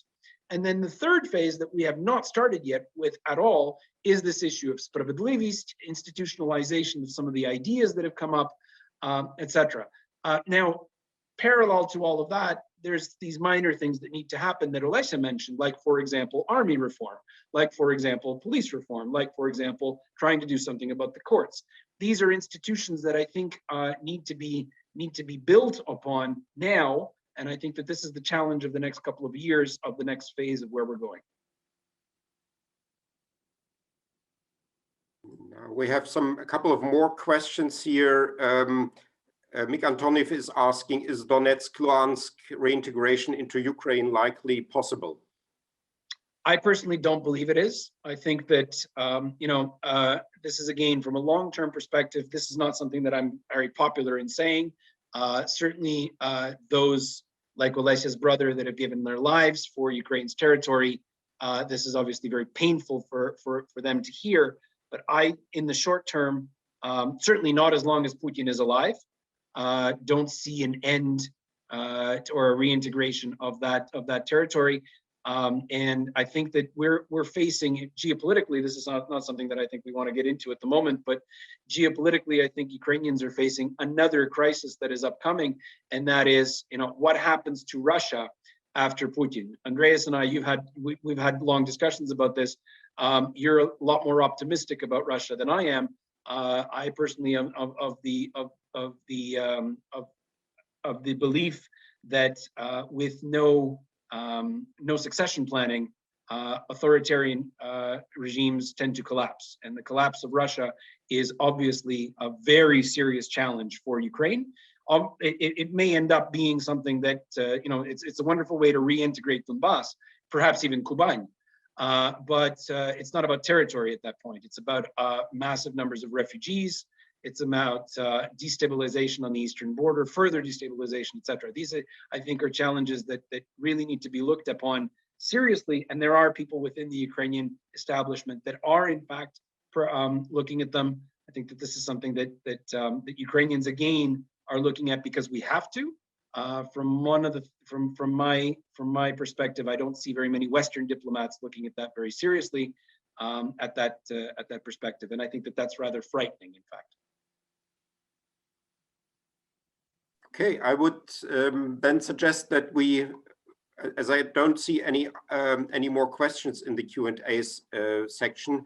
And then the third phase that we have not started yet with at all is this issue of spravedlivist, institutionalization of some of the ideas that have come up, etc. Now, parallel to all of that, there's these minor things that need to happen that Olesya mentioned, like, for example, army reform, like, for example, police reform, like, for example, trying to do something about the courts. These are institutions that I think need to be built upon now. And I think that this is the challenge of the next couple of years of the next phase of where we're going. We have a couple of more questions here. Mik Antoniv is asking, is Donetsk, Luhansk reintegration into Ukraine likely possible? I personally don't believe it is. I think that, this is, again, from a long-term perspective, this is not something that I'm very popular in saying. Certainly those like Olesya's brother that have given their lives for Ukraine's territory, this is obviously very painful for them to hear. But in the short term, certainly not as long as Putin is alive, don't see an end or a reintegration of that territory. And I think that we're facing geopolitically, this is not something that I think we want to get into at the moment, but geopolitically, I think Ukrainians are facing another crisis that is upcoming, and that is, what happens to Russia after Putin. Andreas and I, we've had long discussions about this. You're a lot more optimistic about Russia than I am. I personally am of the belief that with no succession planning, authoritarian regimes tend to collapse, and the collapse of Russia is obviously a very serious challenge for Ukraine. It may end up being something that it's a wonderful way to reintegrate Donbas, perhaps even Kuban, but it's not about territory at that point. It's about massive numbers of refugees. It's about destabilization on the eastern border, further destabilization, etc. These, I think, are challenges that really need to be looked upon seriously. And there are people within the Ukrainian establishment that are, in fact, looking at them. I think that this is something that Ukrainians, again, are looking at because we have to. From my perspective, I don't see very many Western diplomats looking at that very seriously at that perspective, and I think that that's rather frightening, in fact. Okay, I would then suggest that we, as I don't see any more questions in the Q&A section,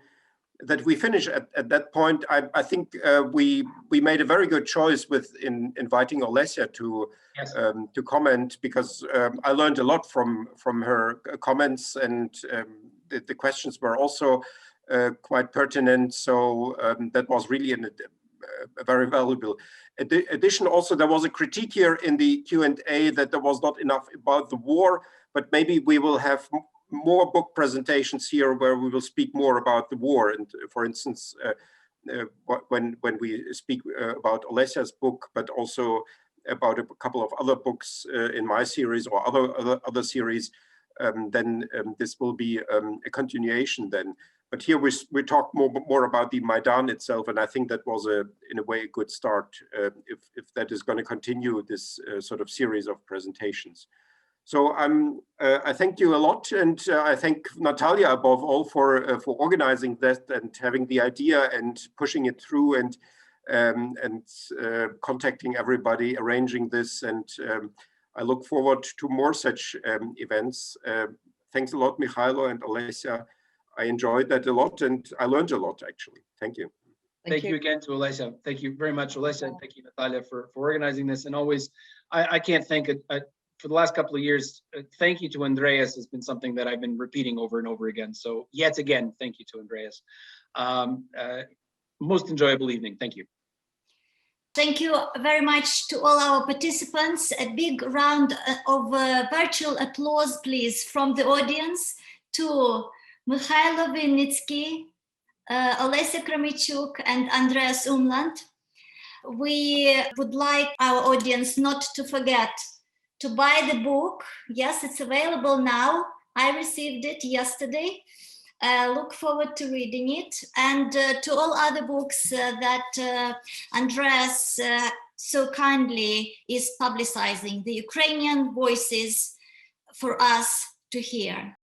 that we finish at that point. I think we made a very good choice with inviting Olesya to Yes. To comment, because I learned a lot from her comments, and the questions were also quite pertinent. So that was really very valuable. Addition, also, there was a critique here in the Q&A that there was not enough about the war, but maybe we will have more book presentations here where we will speak more about the war. And for instance, when we speak about Olesya's book, but also about a couple of other books in my series or other series, then this will be a continuation then. But here we talk more about the Maidan itself, and I think that was in a way a good start if that is going to continue this sort of series of presentations. So I thank you a lot, and I thank Natalia above all for organizing that and having the idea and pushing it through and contacting everybody, arranging this, and I look forward to more such events. Thanks a lot, Mychailo and Olesya. I enjoyed that a lot, and I learned a lot, actually. Thank you. Thank you again to Olesya. Thank you very much, Olesya, and thank you, Natalia, for organizing this. And always, I can't thank it. For the last couple of years, thank you to Andreas has been something that I've been repeating over and over again. So yet again, thank you to Andreas. Most enjoyable evening. Thank you. Thank you very much to all our participants. A big round of virtual applause, please, from the audience to Mychailo Wynnycky, Olesya Khromeychuk, and Andreas Umland. We would like our audience not to forget to buy the book. Yes, it's available now. I received it yesterday. Look forward to reading it. And to all other books that Andreas so kindly is publicizing, the Ukrainian Voices for us to hear.